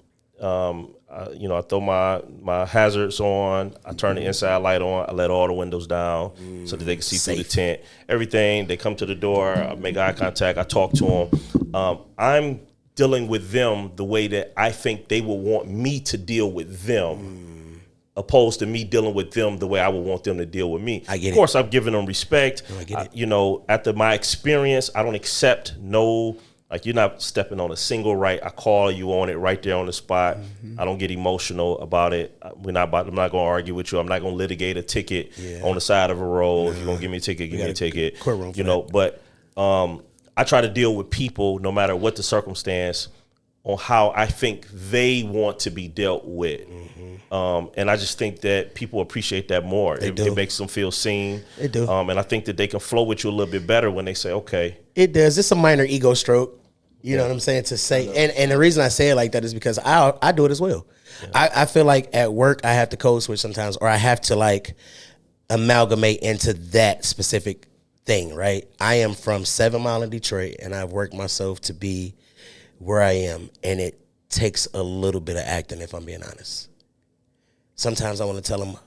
I throw my hazards on. I turn the inside light on. I let all the windows down so that they can see through the tent. Everything. They come to the door. I make eye contact. I talk to them. I'm dealing with them the way that I think they would want me to deal with them, opposed to me dealing with them the way I would want them to deal with me. I get it. Of course, I'm giving them respect. I get it. After my experience, I don't accept no. Like, you're not stepping on a single right. I call you on it right there on the spot. I don't get emotional about it. I'm not going to argue with you. I'm not going to litigate a ticket on the side of a road. If you're going to give me a ticket, give me a ticket. Courtroom for that. But I try to deal with people no matter what the circumstance on how I think they want to be dealt with. And I just think that people appreciate that more. It makes them feel seen. They do. And I think that they can flow with you a little bit better when they say, okay. It does. It's a minor ego stroke. You know what I'm saying? To say, and the reason I say it like that is because I do it as well. Yeah. I feel like at work I have to code switch sometimes, or I have to like amalgamate into that specific thing, right? I am from 7 Mile in Detroit, and I've worked myself to be where I am, and it takes a little bit of acting, if I'm being honest. Sometimes I want to tell them,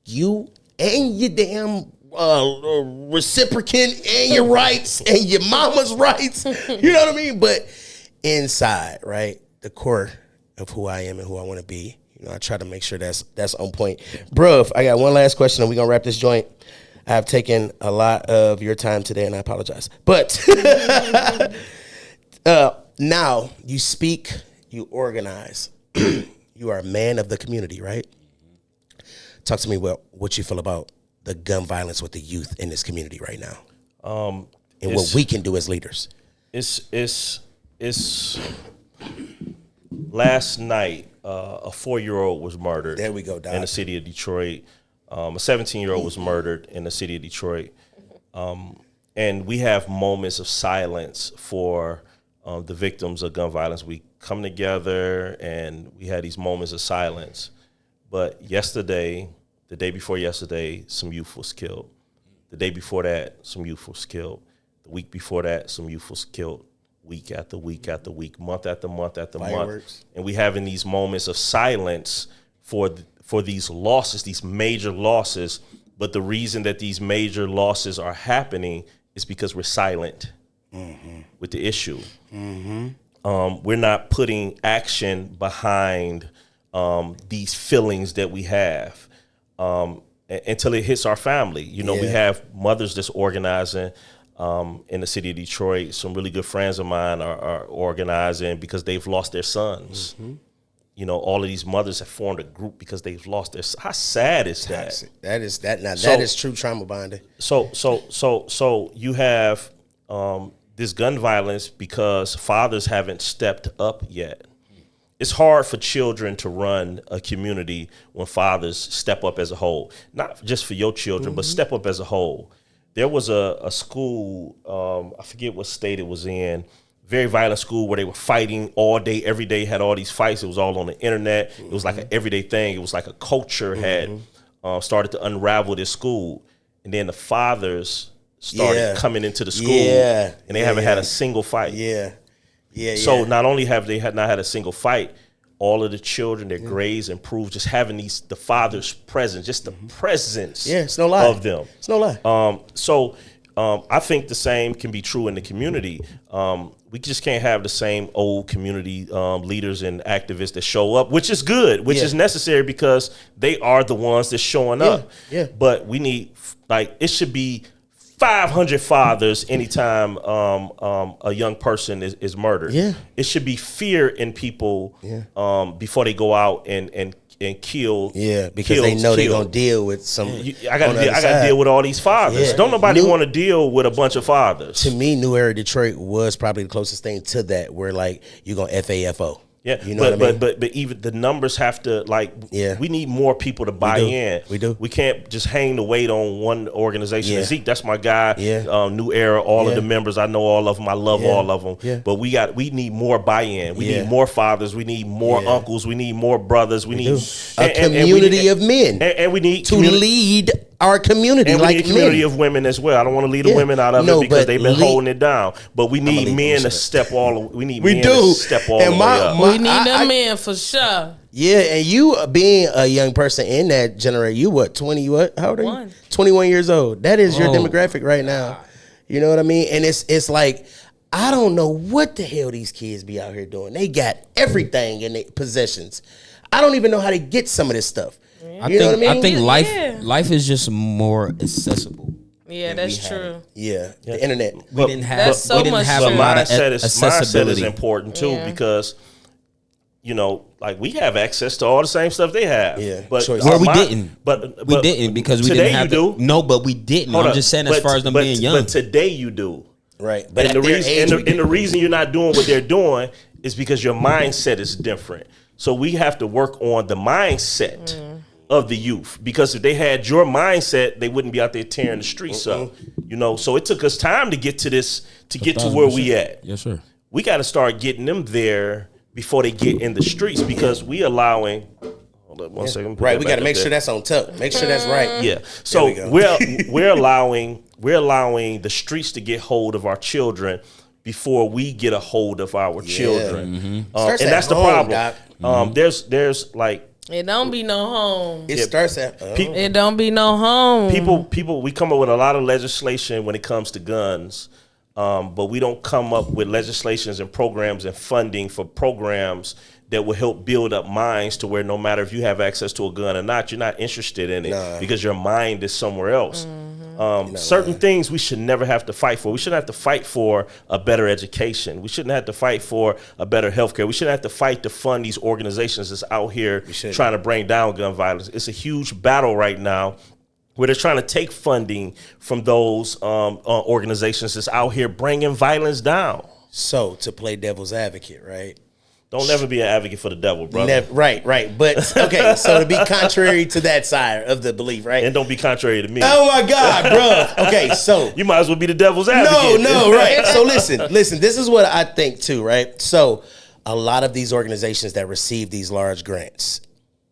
you and your damn reciprocant and your rights and your mama's rights. You know what I mean? But inside, right, the core of who I am and who I want to be, you know, I try to make sure that's on point. Bruv, I got one last question and we're gonna wrap this joint. I have taken a lot of your time today and I apologize. But now you speak, you organize. You are a man of the community, right? Talk to me about what you feel about the gun violence with the youth in this community right now, and what we can do as leaders. It's last night a 4-year-old was murdered. There we go, Doc. In the city of Detroit. A 17-year-old was murdered in the city of Detroit, and we have moments of silence for the victims of gun violence. We come together and we had these moments of silence. But yesterday, the day before yesterday, some youth was killed. The day before that, some youth was killed. The week before that, some youth was killed. Week after week after week, month after month after month. And we having these moments of silence for these losses, these major losses. But the reason that these major losses are happening is because we're silent with the issue. We're not putting action behind these feelings that we have until it hits our family. You know, we have mothers that's organizing in the city of Detroit. Some really good friends of mine are organizing because they've lost their sons. You know, all of these mothers have formed a group because they've lost their. How sad is that? That is true trauma bonding. So you have this gun violence because fathers haven't stepped up yet. It's hard for children to run a community when fathers step up as a whole. Not just for your children, but step up as a whole. There was a school, I forget what state it was in, very violent school where they were fighting all day, every day, had all these fights. It was all on the internet. It was like an everyday thing. It was like a culture had started to unravel this school. And then the fathers started coming into the school and they haven't had a single fight. So not only have they not had a single fight, all of the children, their grades improved, just having the father's presence, just the presence it's no lie. of them. It's no lie. I think the same can be true in the community. We just can't have the same old community leaders and activists that show up, which is good, which is necessary because they are the ones that's showing up. But we need, it should be 500 fathers anytime a young person is murdered. It should be fear in people before they go out and kill. Because they know they're gonna deal with some. I got to deal with all these fathers. Don't nobody want to deal with a bunch of fathers. To me, New Era Detroit was probably the closest thing to that, where like you're gonna FAFO. You know what I mean? But even the numbers have to we need more people to buy in. We do. We can't just hang the weight on one organization. And Zeke, that's my guy. New Era, all of the members, I know all of them. I love all of them. But we need more buy-in. We need more fathers. We need more uncles. We need more brothers. We need a community of men, and we need to lead our community, and we need a community men. of women as well. I don't want to leave the women out of it because they've been holding it down. But we need men to step all. We need men to step all the way up. We need them men for sure. Yeah, and you being a young person in that generation, you what, 20, what? How old are you? 21 years old. That is your demographic right now. You know what I mean? And it's like, I don't know what the hell these kids be out here doing. They got everything in their possessions. I don't even know how to get some of this stuff. I think life is just more accessible. Yeah, that's true. The internet. We didn't have That's so much have a true. lot of Mindset is accessibility. important too because you know, like we have access to all the same stuff they have. But we didn't. But we didn't because we didn't have. Today you do. No, but we didn't. I'm just saying as far as them being young. But today you do. Right. But and the reason you're not doing what they're doing is because your mindset is different. So we have to work on the mindset of the youth, because if they had your mindset, they wouldn't be out there tearing the streets up. You know, so it took us time to get to this, to get to where we at. Yes, sir. We got to start getting them there before they get in the streets, because we allowing. Hold up 1 second. Right, we got to make sure that's on top. Make sure that's right. Yeah. So we're allowing the streets to get hold of our children before we get a hold of our children, and that's the problem. There's like It don't be no home. It starts at It don't be no home. People, we come up with a lot of legislation when it comes to guns, but we don't come up with legislations and programs and funding for programs that will help build up minds to where no matter if you have access to a gun or not, you're not interested in it because your mind is somewhere else. Certain things we should never have to fight for. We shouldn't have to fight for a better education. We shouldn't have to fight for a better healthcare. We shouldn't have to fight to fund these organizations that's out here trying to bring down gun violence. It's a huge battle right now where they're trying to take funding from those organizations that's out here bringing violence down. So, to play devil's advocate, right? Don't ever be an advocate for the devil, brother. Right. But, okay, so to be contrary to that side of the belief, right? And don't be contrary to me. Oh, my God, bro. Okay, so. You might as well be the devil's advocate. No, right. So, listen, this is what I think, too, right? So, a lot of these organizations that receive these large grants,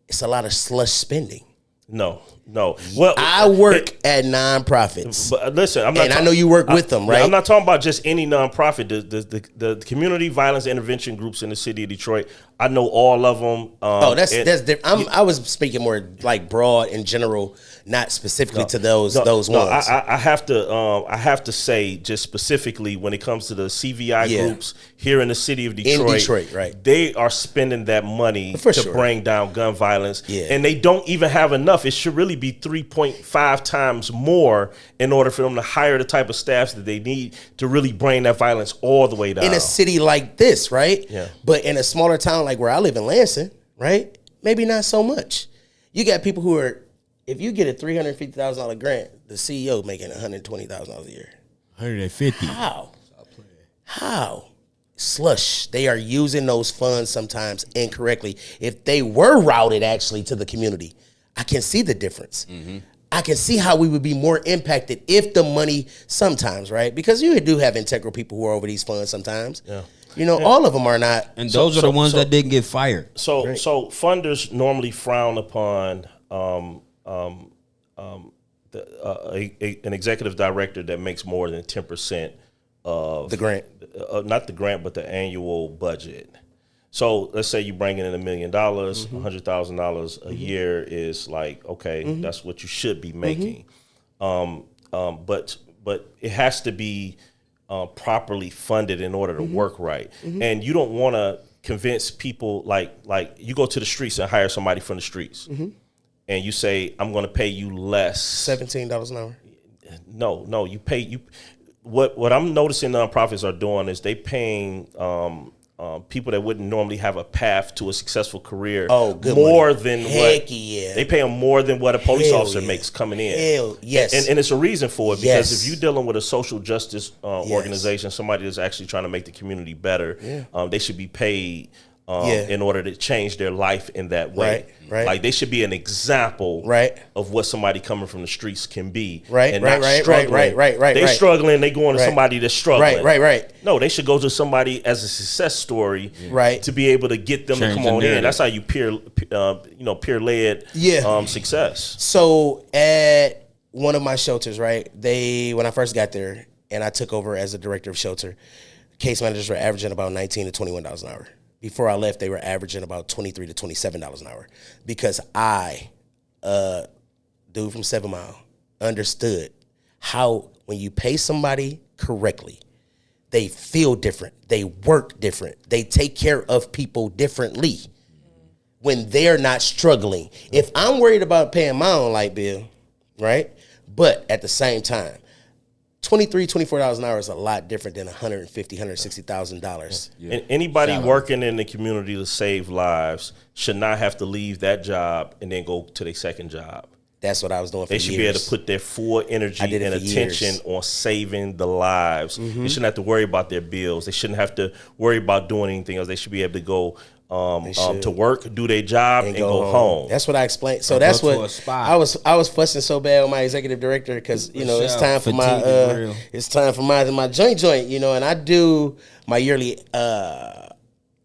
it's a lot of slush spending. No. Well, I work at nonprofits. But listen, I'm not. And I know you work with them, right? I'm not talking about just any nonprofit. The community violence intervention groups in the city of Detroit. I know all of them. That's different. I was speaking more like broad in general, not specifically to those ones. I have to say just specifically when it comes to the CVI groups here in the city of Detroit. In Detroit, right? They are spending that money to bring down gun violence, and they don't even have enough. It should really be 3.5 times more in order for them to hire the type of staffs that they need to really bring that violence all the way down. In a city like this, right? Yeah. But in a smaller town like where I live in Lansing, right? Maybe not so much. You got people who are, if you get a $350,000 grant, the CEO making $120,000 a year. 150. How? Slush. They are using those funds sometimes incorrectly. If they were routed actually to the community, I can see the difference. Mm-hmm. I can see how we would be more impacted if the money sometimes, right? Because you do have integral people who are over these funds sometimes. Yeah. All of them are not. And those are the ones that didn't get fired. So funders normally frown upon an executive director that makes more than 10% of the grant. Not the grant, but the annual budget. So let's say you bring in $1 million, $100,000 a year is like, okay, that's what you should be making. But it has to be properly funded in order to work right. And you don't want to convince people like you go to the streets and hire somebody from the streets, and you say, I'm going to pay you less. $17 an hour. No, you pay you. What I'm noticing nonprofits are doing is they paying people that wouldn't normally have a path to a successful career more than they pay them more than what a police officer makes coming in. And it's a reason for it, because if you're dealing with a social justice organization, somebody that's actually trying to make the community better, they should be paid in order to change their life in that way. Right. Like they should be an example of what somebody coming from the streets can be. Right. They struggling, they going to somebody that's struggling. Right. No, they should go to somebody as a success story to be able to get them to come on in. That's how you peer-led success. So at one of my shelters, right, when I first got there and I took over as a director of shelter, case managers were averaging about $19 to $21 an hour. Before I left, they were averaging about $23 to $27 an hour, because I, dude from 7 Mile, understood how when you pay somebody correctly, they feel different, they work different, they take care of people differently when they're not struggling. If I'm worried about paying my own light bill, right, but at the same time, $23, $24 an hour is a lot different than $150,000, $160,000. And anybody working in the community to save lives should not have to leave that job and then go to their second job. That's what I was doing for years. They should be able to put their full energy and attention on saving the lives. They shouldn't have to worry about their bills. They shouldn't have to worry about doing anything else. They should be able to go to work, do their job, and go home. That's what I explained. So that's what I was fussing so bad with my executive director, because it's time for my joint, and I do my yearly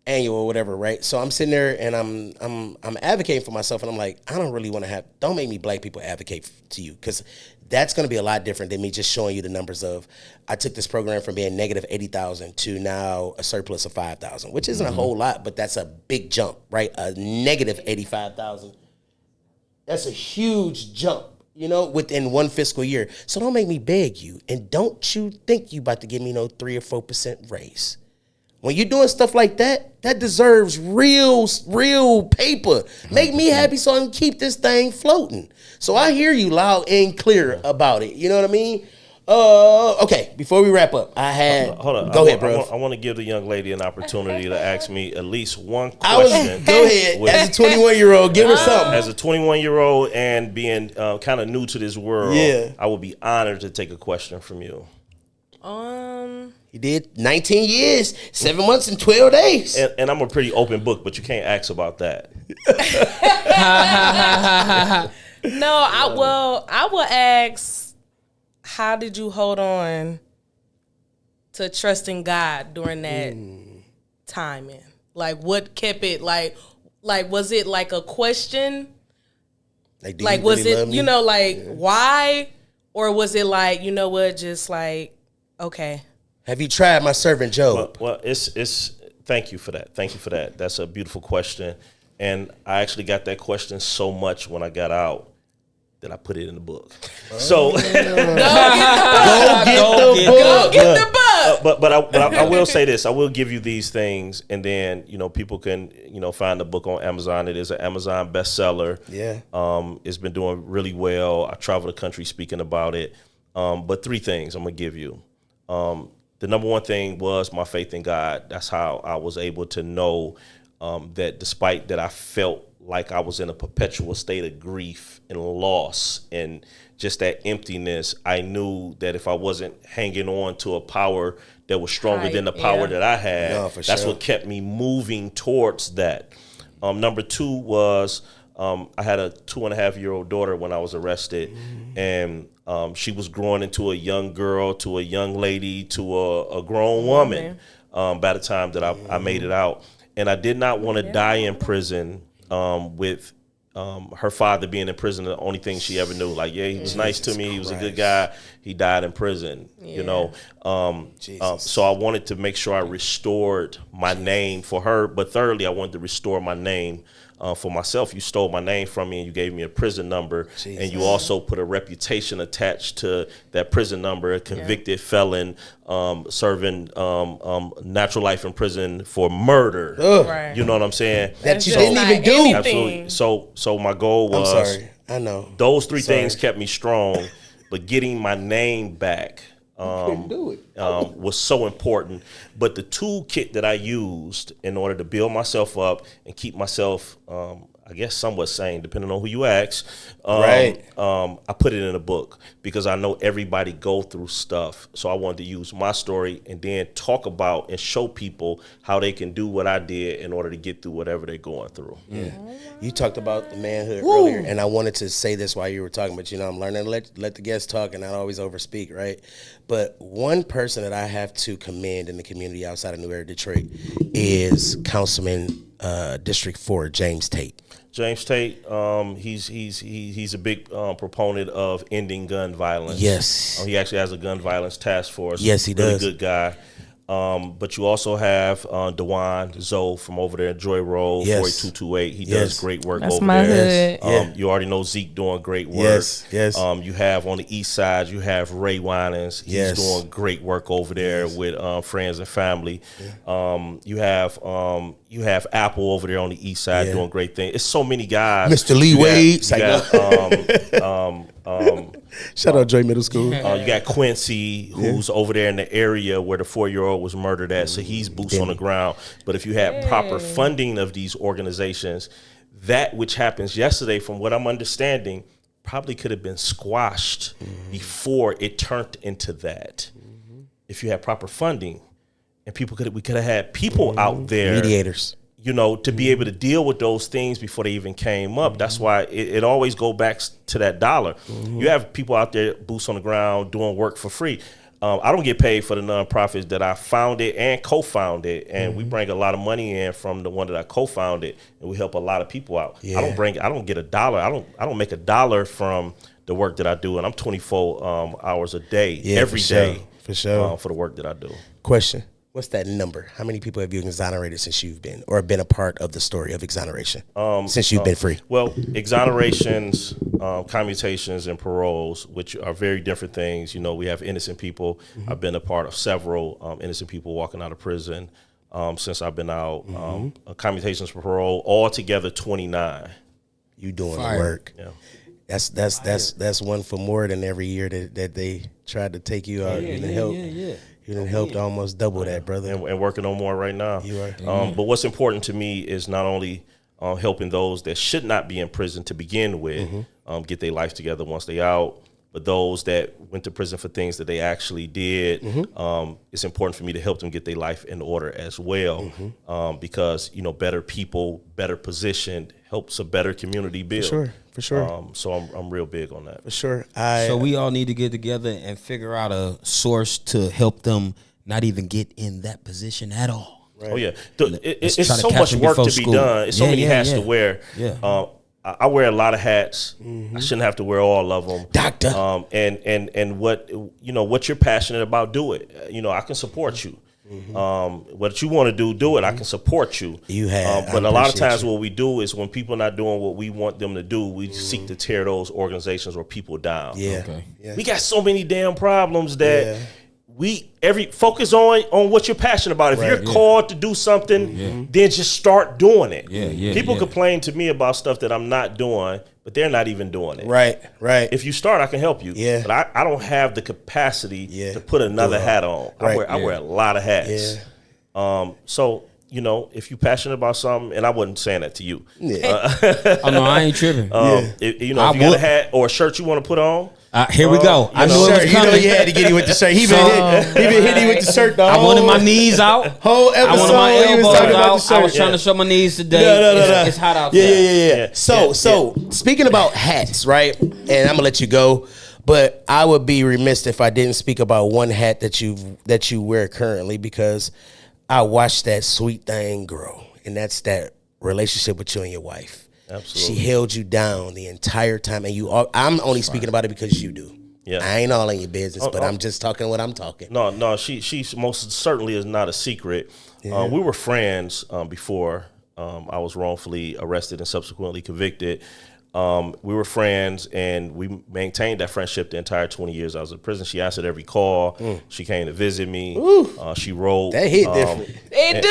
annual or whatever, right? So I'm sitting there and I'm advocating for myself, and I'm like, I don't really want to don't make me black people advocate to you, because that's going to be a lot different than me just showing you the numbers of, I took this program from being negative 80,000 to now a surplus of 5,000, which isn't a whole lot, but that's a big jump, right? A negative 85,000. That's a huge jump, you know, within one fiscal year. So don't make me beg you. And don't you think you about to give me no 3 or 4% raise. When you're doing stuff like that, that deserves real paper. Make me happy so I can keep this thing floating. So I hear you loud and clear about it. You know what I mean? Okay, before we wrap up, I had... Hold on. Go ahead, bro. I want to give the young lady an opportunity to ask me at least one question. Go ahead. As a 21-year-old, give her something. As a 21-year-old and being kind of new to this world, I would be honored to take a question from you. He did 19 years, 7 months, and 12 days. And I'm a pretty open book, but you can't ask about that. No, I will ask, how did you hold on to trusting God during that timing? Like, what kept it, like was it like a question? Like was it, you know, like, why? Or was it like, you know what, just like, okay. Have you tried my servant Job? Well, it's. Thank you for that. Thank you for that. That's a beautiful question, and I actually got that question so much when I got out that I put it in the book. So Go get the book. But I will say this. I will give you these things, and then people can find the book on Amazon. It is an Amazon bestseller. Yeah. It's been doing really well. I travel the country speaking about it. But 3 things I'm gonna give you. The number one thing was my faith in God. That's how I was able to know that despite that I felt like I was in a perpetual state of grief and loss and just that emptiness, I knew that if I wasn't hanging on to a power that was stronger than the power that I had, that's what kept me moving towards that. Number 2 was I had a 2.5-year-old daughter when I was arrested, and she was growing into a young girl, to a young lady, to a grown woman by the time that I made it out. And I did not want to die in prison with her father being in prison, the only thing she ever knew. Like, he was nice to me. He was a good guy. He died in prison, so I wanted to make sure I restored my name for her. But thirdly, I wanted to restore my name for myself. You stole my name from me and you gave me a prison number. And you also put a reputation attached to that prison number, a convicted felon serving natural life in prison for murder. Right. You know what I'm saying? That you didn't even do. Absolutely. So my goal was, I'm sorry. I know. Those 3 things kept me strong, but getting my name back was so important. But the toolkit that I used in order to build myself up and keep myself, I guess, somewhat sane, depending on who you ask, I put it in a book because I know everybody go through stuff. So I wanted to use my story and then talk about and show people how they can do what I did in order to get through whatever they're going through. Yeah. You talked about the manhood earlier, and I wanted to say this while you were talking, but I'm learning to let the guests talk and not always overspeak, right? But one person that I have to commend in the community outside of New Era, Detroit, is Councilman District 4, James Tate. James Tate, he's a big proponent of ending gun violence. Yes. He actually has a gun violence task force. Yes, he really does. Good guy. But you also have Dewan Zoe from over there in Joy Road, 4228. He does great work over there. You already know Zeke doing great work. Yes. You have on the east side, you have Ray Winans. He's doing great work over there with friends and family. You have Apple over there on the east side doing great things. It's so many guys. Mr. Lee Wade. Shout out Dre Middle School. You got Quincy, who's over there in the area where the 4-year-old was murdered at, so he's boots on the ground. But if you had proper funding of these organizations, that which happens yesterday, from what I'm understanding, probably could have been squashed before it turned into that. If you had proper funding, and we could have had people out there, mediators, to be able to deal with those things before they even came up. That's why it always go back to that dollar. You have people out there, boots on the ground, doing work for free. I don't get paid for the nonprofits that I founded and co-founded, and we bring a lot of money in from the one that I co-founded, and we help a lot of people out. I don't get $1. I don't make $1 from the work that I do, and I'm 24 hours a day, Yeah, every for sure. day, For sure. for the work that I do. Question. What's that number? How many people have you exonerated since you've been, or been a part of the story of exoneration since you've been free? Well, exonerations, commutations, and paroles, which are very different things. You know, we have innocent people. I've been a part of several innocent people walking out of prison since I've been out. Commutations, parole, altogether 29. You doing Fire. the work. Yeah. That's one for more than every year that they tried to take you out. You done helped. You done helped almost double that, brother. And working on more right now. You are. But what's important to me is not only helping those that should not be in prison to begin with get their life together once they out, but those that went to prison for things that they actually did. It's important for me to help them get their life in order as well, because better people, better positioned, helps a better community build. For sure. So I'm real big on that. For sure. So we all need to get together and figure out a source to help them not even get in that position at all. Oh yeah, Let's it's try to so catch much them work to before be school. done. It's so many hats to Yeah. wear. Yeah. I wear a lot of hats. I shouldn't have to wear all of them. Doctor. And what what you're passionate about, do it. I can support you. What you want to do it. I can support you. You have, but I a lot of appreciate times you. what we do is when people are not doing what we want them to do, we seek to tear those organizations or people down. Yeah. Okay. Yeah. We got so many damn problems that Yeah. we focus on what you're passionate about. If you're called to do something, then just start doing it. People complain to me about stuff that I'm not doing, but they're not even doing it. Right. If you start, I can help you. Yeah. But I don't have the capacity Yeah. to put another hat on. Right. I wear a lot of hats. So if you're passionate about something, and I wasn't saying that to you. Oh no, I ain't tripping. If you got a hat or a shirt you want to put on, Here we go. I knew it was coming. You had to get you with the shirt. He been hitting you with the shirt the I whole wanted my knees out. whole episode. I wanted my he was elbows talking about the out. shirt. I was trying to show my knees today. No. It's hot out Yeah, there. yeah. So speaking about hats, right? And I'm gonna let you go, but I would be remiss if I didn't speak about one hat that you wear currently, because I watched that sweet thing grow, and that's that relationship with you and your wife. Absolutely. She held you down the entire time, and I'm only speaking about it because you do. Yeah. I ain't all in your business, but I'm just talking what I'm talking. No, she most certainly is not a secret. We were friends before I was wrongfully arrested and subsequently convicted. We were friends, and we maintained that friendship the entire 20 years I was in prison. She answered every call. She came to visit me. She wrote. That hit different. It do.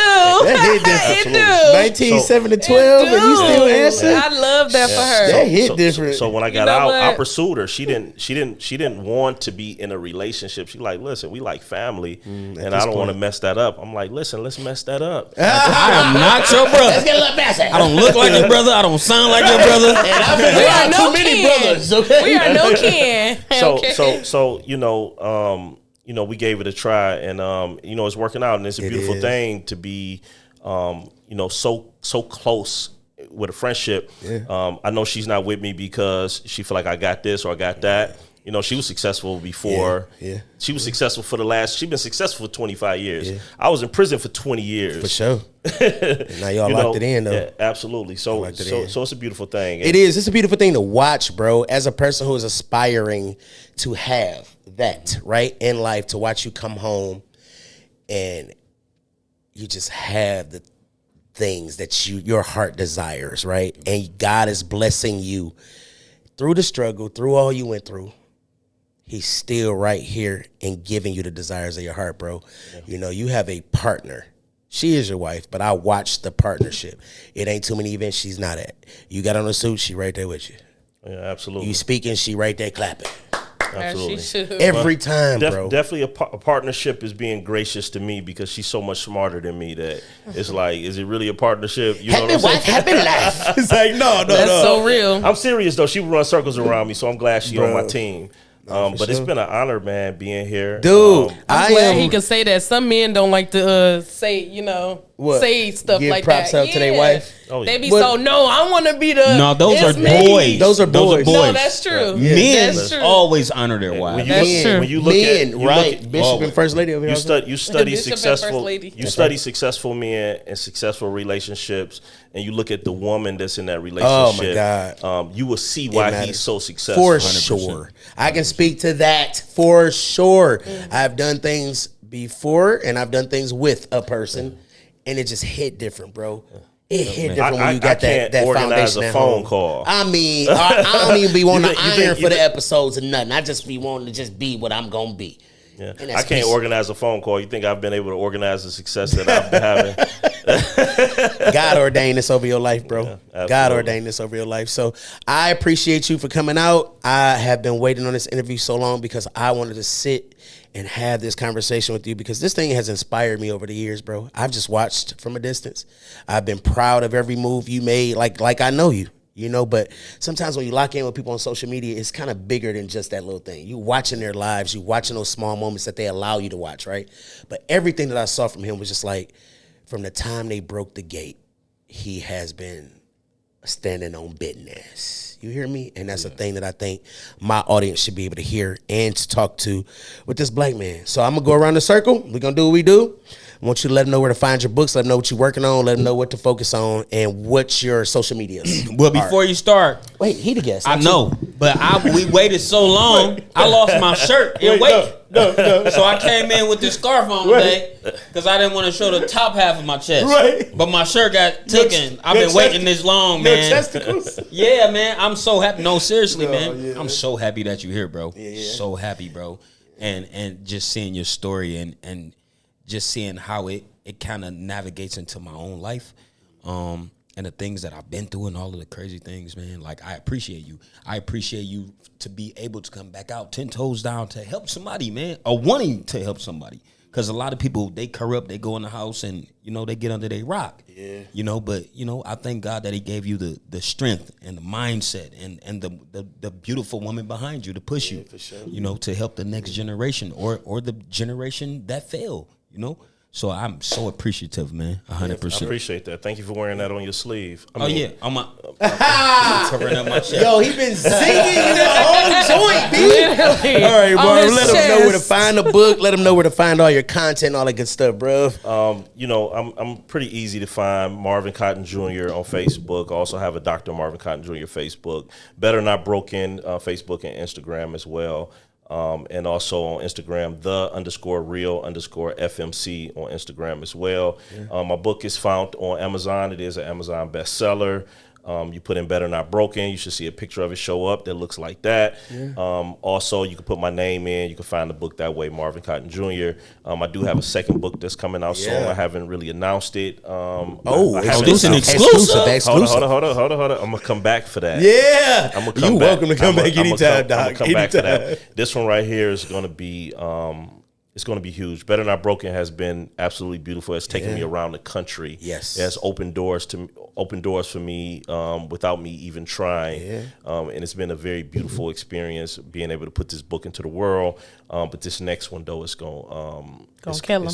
That hit different. It do. 19, 7 to 12, and you still answer. I love that for her. That hit different. So when I got know out, what? I pursued her. She didn't want to be in a relationship. She like, listen, we like family, and I don't want to mess that up. I'm like, listen, let's mess that up. I am not your brother. Let's get a little messy. I don't look like your brother. I don't sound like your brother. We are no too many kin. brothers. Okay? We are no kin. So we gave it a try, and it's working out, and it's a beautiful thing to be so close with a friendship. I know she's not with me because she feel like I got this or I got that. She was successful before. Yeah. She was successful she's been successful for 25 years. I was in prison for 20 years. For sure. Now y'all locked it in, though. Yeah, absolutely. So it's a beautiful thing. It is. It's a beautiful thing to watch, bro. As a person who is aspiring to have that, right, in life, to watch you come home and you just have the things that your heart desires, right? And God is blessing you through the struggle, through all you went through. He's still right here and giving you the desires of your heart, bro. Yeah. You have a partner. She is your wife, but I watched the partnership. It ain't too many events she's not at. You got on a suit, she right there with you. Yeah, absolutely. You speaking, she right there clapping. Absolutely. She should. Every time, bro. Definitely a partnership is being gracious to me because she's so much smarter than me that it's like, is it really a partnership? You know Happy what I'm wife, saying? happy life. It's like, no. That's so real. I'm serious though. She would run circles around me, so I'm glad she's on my team. But it's sure. been an honor, man, being here. Dude, I'm glad he can say that. Some men don't like to say What? say stuff Give like props that. out to their wife. Oh, yeah. They be But- so, no, I want to be the. No, those it's are me. boys. Those are boys. No, that's true. Men That's true. always honor their wives. When you That's look, true. when you look Men, at you right? look, Bishop and First Lady over here. you study Bishop and successful First Lady. you study successful men and successful relationships, and you look at the woman that's in that relationship. God. You will see why matters. he's so successful. For sure. I can speak to that for sure. I've done things before and I've done things with a person and it just hit different, bro. It hit different when you got that organize foundation a at phone home. call. I mean, I don't even be wanting to iron for you the think- episodes and nothing. I just be wanting to just be what I'm going to be. Yeah. And I that's can't peace. organize a phone call. You think I've been able to organize the success that I've been having? God ordained this over your life, bro. absolutely. God ordained this over your life. So I appreciate you for coming out. I have been waiting on this interview so long because I wanted to sit and have this conversation with you because this thing has inspired me over the years, bro. I've just watched from a distance. I've been proud of every move you made, like I know you. You know, but sometimes when you lock in with people on social media, it's kind of bigger than just that little thing. You watching their lives, you watching those small moments that they allow you to watch, right? But everything that I saw from him was just like, from the time they broke the gate, he has been standing on business. You hear me? And that's a thing that I think my audience should be able to hear and to talk to with this black man. So I'm going to go around the circle. We're going to do what we do. I want you to let them know where to find your books, let them know what you're working on, let them know what to focus on, and what your social media is. Well, before you start, Wait, he the guest. I not know, but we waited so long, I lost my shirt in wait. So I came in with this scarf on today because I didn't want to show the top half of my chest. Right. But my shirt got taken. I've been waiting this long, Your man. testicles. Yeah, man. I'm so happy. No, seriously, man. I'm so happy that you're here, bro. So happy, bro. And just seeing your story and just seeing how it kind of navigates into my own life. And the things that I've been through and all of the crazy things, man. Like, I appreciate you. I appreciate you to be able to come back out 10 toes down to help somebody, man, or wanting to help somebody. Because a lot of people, they corrupt, they go in the house and, you know, they get under their rock. Yeah. You know, but, you know, I thank God that he gave you the strength and the mindset and the beautiful woman behind you to push you, for sure. You know, to help the next generation or the generation that failed, you know. So I'm so appreciative, man. 100%. I appreciate that. Thank you for wearing that on your sleeve. I'm covering up my chest. Yo, he been singing the whole joint, B. Literally. All right, On bro. his Let them know where to chest. find the book. Let them know where to find all your content, all that good stuff, bro. You know, I'm pretty easy to find. Marvin Cotton Jr. on Facebook. I also have a Dr. Marvin Cotton Jr. Facebook. Better Not Broken Facebook and Instagram as well. And also on Instagram, _real_FMC on Instagram as well. My book is found on Amazon. It is an Amazon bestseller. You put in Better Not Broken, you should see a picture of it show up that looks like that. Also, you can put my name in. You can find the book that way, Marvin Cotton Jr. I do have a second book that's coming out soon. I haven't really announced it. It's an exclusive. Exclusive. Hold on. I'm going to come back for that. Yeah. I'm gonna come You back. welcome to come back anytime, I'm Doc. gonna come back for Anytime. that. This one right here is gonna be it's gonna be huge. Better Not Broken has been absolutely beautiful. It's taken me around the country. Yes. It has opened doors for me without me even trying. And it's been a very beautiful experience being able to put this book into the world. But this next one though is gonna kill him.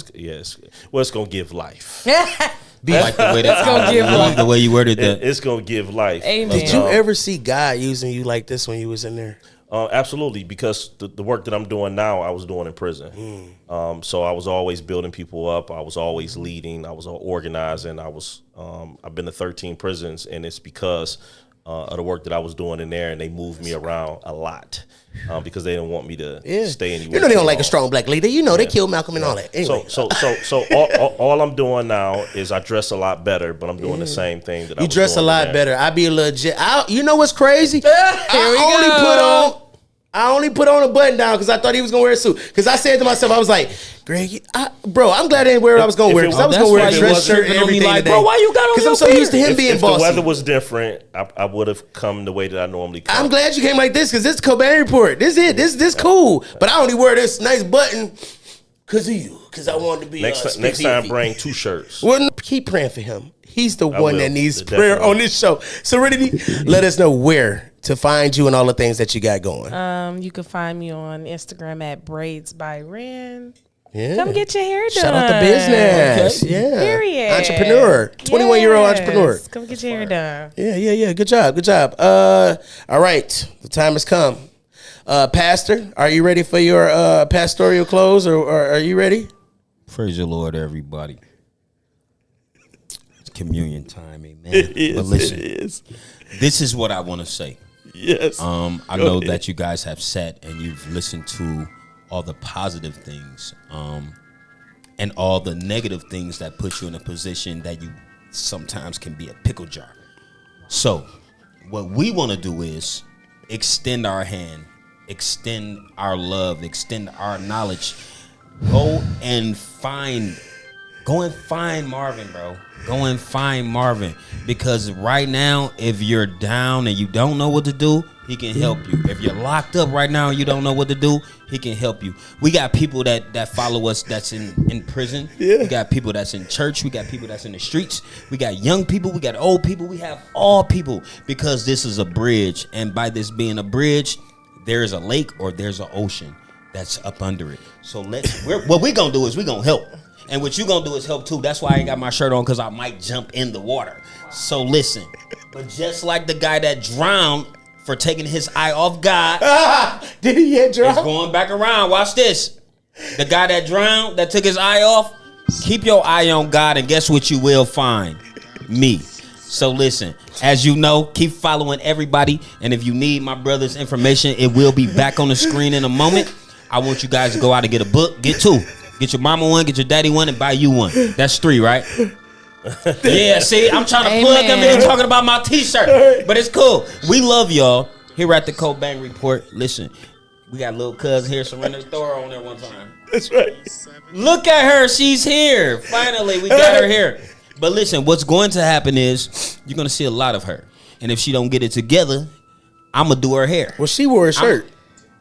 It's gonna give life. Like the way that gonna give life. the way you worded that. It's gonna give life. Amen. Did you ever see God using you like this when you was in there? Absolutely, because the work that I'm doing now, I was doing in prison. So I was always building people up. I was always leading. I was organizing. I've been to 13 prisons, and it's because of the work that I was doing in there, and they moved me around a lot because they didn't want me to stay anywhere. You know they don't too like a long. strong black leader. You know they killed Malcolm and all that. Anyway. So all I'm doing now is I dress a lot better, but I'm doing the same thing that I you was dress a doing lot in there. better. I be a legit. You know what's crazy? I only put on a button down because I thought he was gonna wear a suit. Because I said to myself, I was like, Greg, bro, I'm glad I didn't wear what I was gonna wear. Because I was gonna wear a dress shirt and everything like, today. bro, why you got on Because your I'm so beard? used to him being If bossy. the weather was different, I would have come the way that I normally come. I'm glad you came like this because this is Cobain Report. This is it. This cool. But I only wear this nice button because of you. Because I wanted to be Next time, bring 2 shirts. Well, keep praying for him. He's the one will. that needs Definitely. prayer on this show. Serenity, let us know where to find you and all the things that you got going. You can find me on Instagram at Braids by Ren. Yeah. Come get your hair done. Shout out the business. Yeah. Period. Entrepreneur. 21-year-old entrepreneur. Yes. Come get your hair done. Yeah. Good job. All right. The time has come. Pastor, are you ready for your pastoral close, or are you ready? Praise the Lord, everybody. It's communion time, amen. But listen, this is what I want to say. Yes. I know that you guys have sat and you've listened to all the positive things, and all the negative things that put you in a position that you sometimes can be a pickle jar. So, what we want to do is extend our hand, extend our love, extend our knowledge. Go and find Marvin, bro. Go and find Marvin, because right now, if you're down and you don't know what to do, he can help you. If you're locked up right now and you don't know what to do, he can help you. We got people that follow us that's in prison. Yeah. We got people that's in church. We got people that's in the streets. We got young people. We got old people. We have all people, because this is a bridge. And by this being a bridge, there is a lake or there's an ocean that's up under it. So what we're going to do is we're going to help. And what you going to do is help too. That's why I ain't got my shirt on, because I might jump in the water. So listen, but just like the guy that drowned for taking his eye off God. Did he get drowned? It's going back around. Watch this. The guy that drowned, that took his eye off, keep your eye on God, and guess what you will find? Me. So listen, as you know, keep following everybody. And if you need my brother's information, it will be back on the screen in a moment. I want you guys to go out and get a book. Get 2. Get your mama one, get your daddy one, and buy you one. That's 3, right? Yeah, see, I'm trying to plug them in talking about my t-shirt. But it's cool. We love y'all here at the Cobain Report. Listen, we got little cuz here, Surrender Thor, on there one time. That's right. Look at her. She's here. Finally, we got her here. But listen, what's going to happen is you're going to see a lot of her. And if she don't get it together, I'm going to do her hair. Well, she wore a shirt.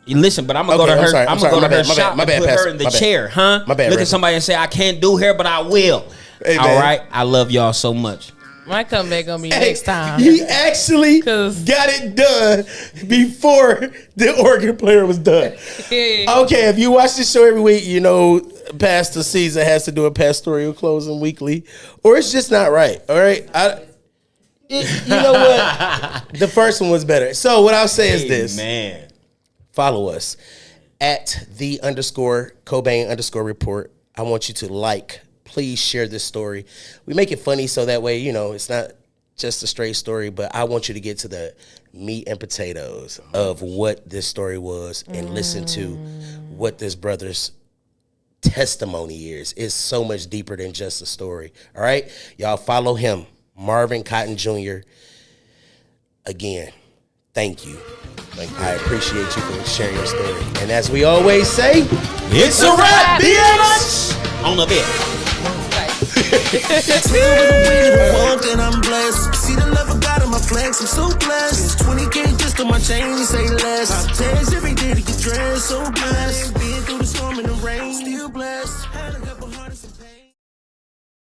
Listen, but I'm gonna go to her. I'm gonna go to her shop and put her in the chair, huh? My bad. Look at somebody and say, "I can't do hair, but I will." Hey, all right, I love y'all so much. My comeback gonna be next time. He actually got it done before the organ player was done. Okay, if you watch this show every week, you know Pastor Caesar has to do a pastoral closing weekly, or it's just not right. All right, you know what? The first one was better. So what I'll say is this, man. Follow us at _Cobain _report. I want you to please share this story. We make it funny so that way, you know, it's not just a straight story, but I want you to get to the meat and potatoes of what this story was and listen to what this brother's testimony is. It's so much deeper than just a story. All right? Y'all follow him, Marvin Cotton Jr. Again, thank you. I appreciate you for sharing your story. And as we always say, it's a wrap, bitch! On the bed. And I'm blessed. See the love of God on my flex. I'm so blessed. 20K just on my chain, say less. I text every day to get dressed. So blessed.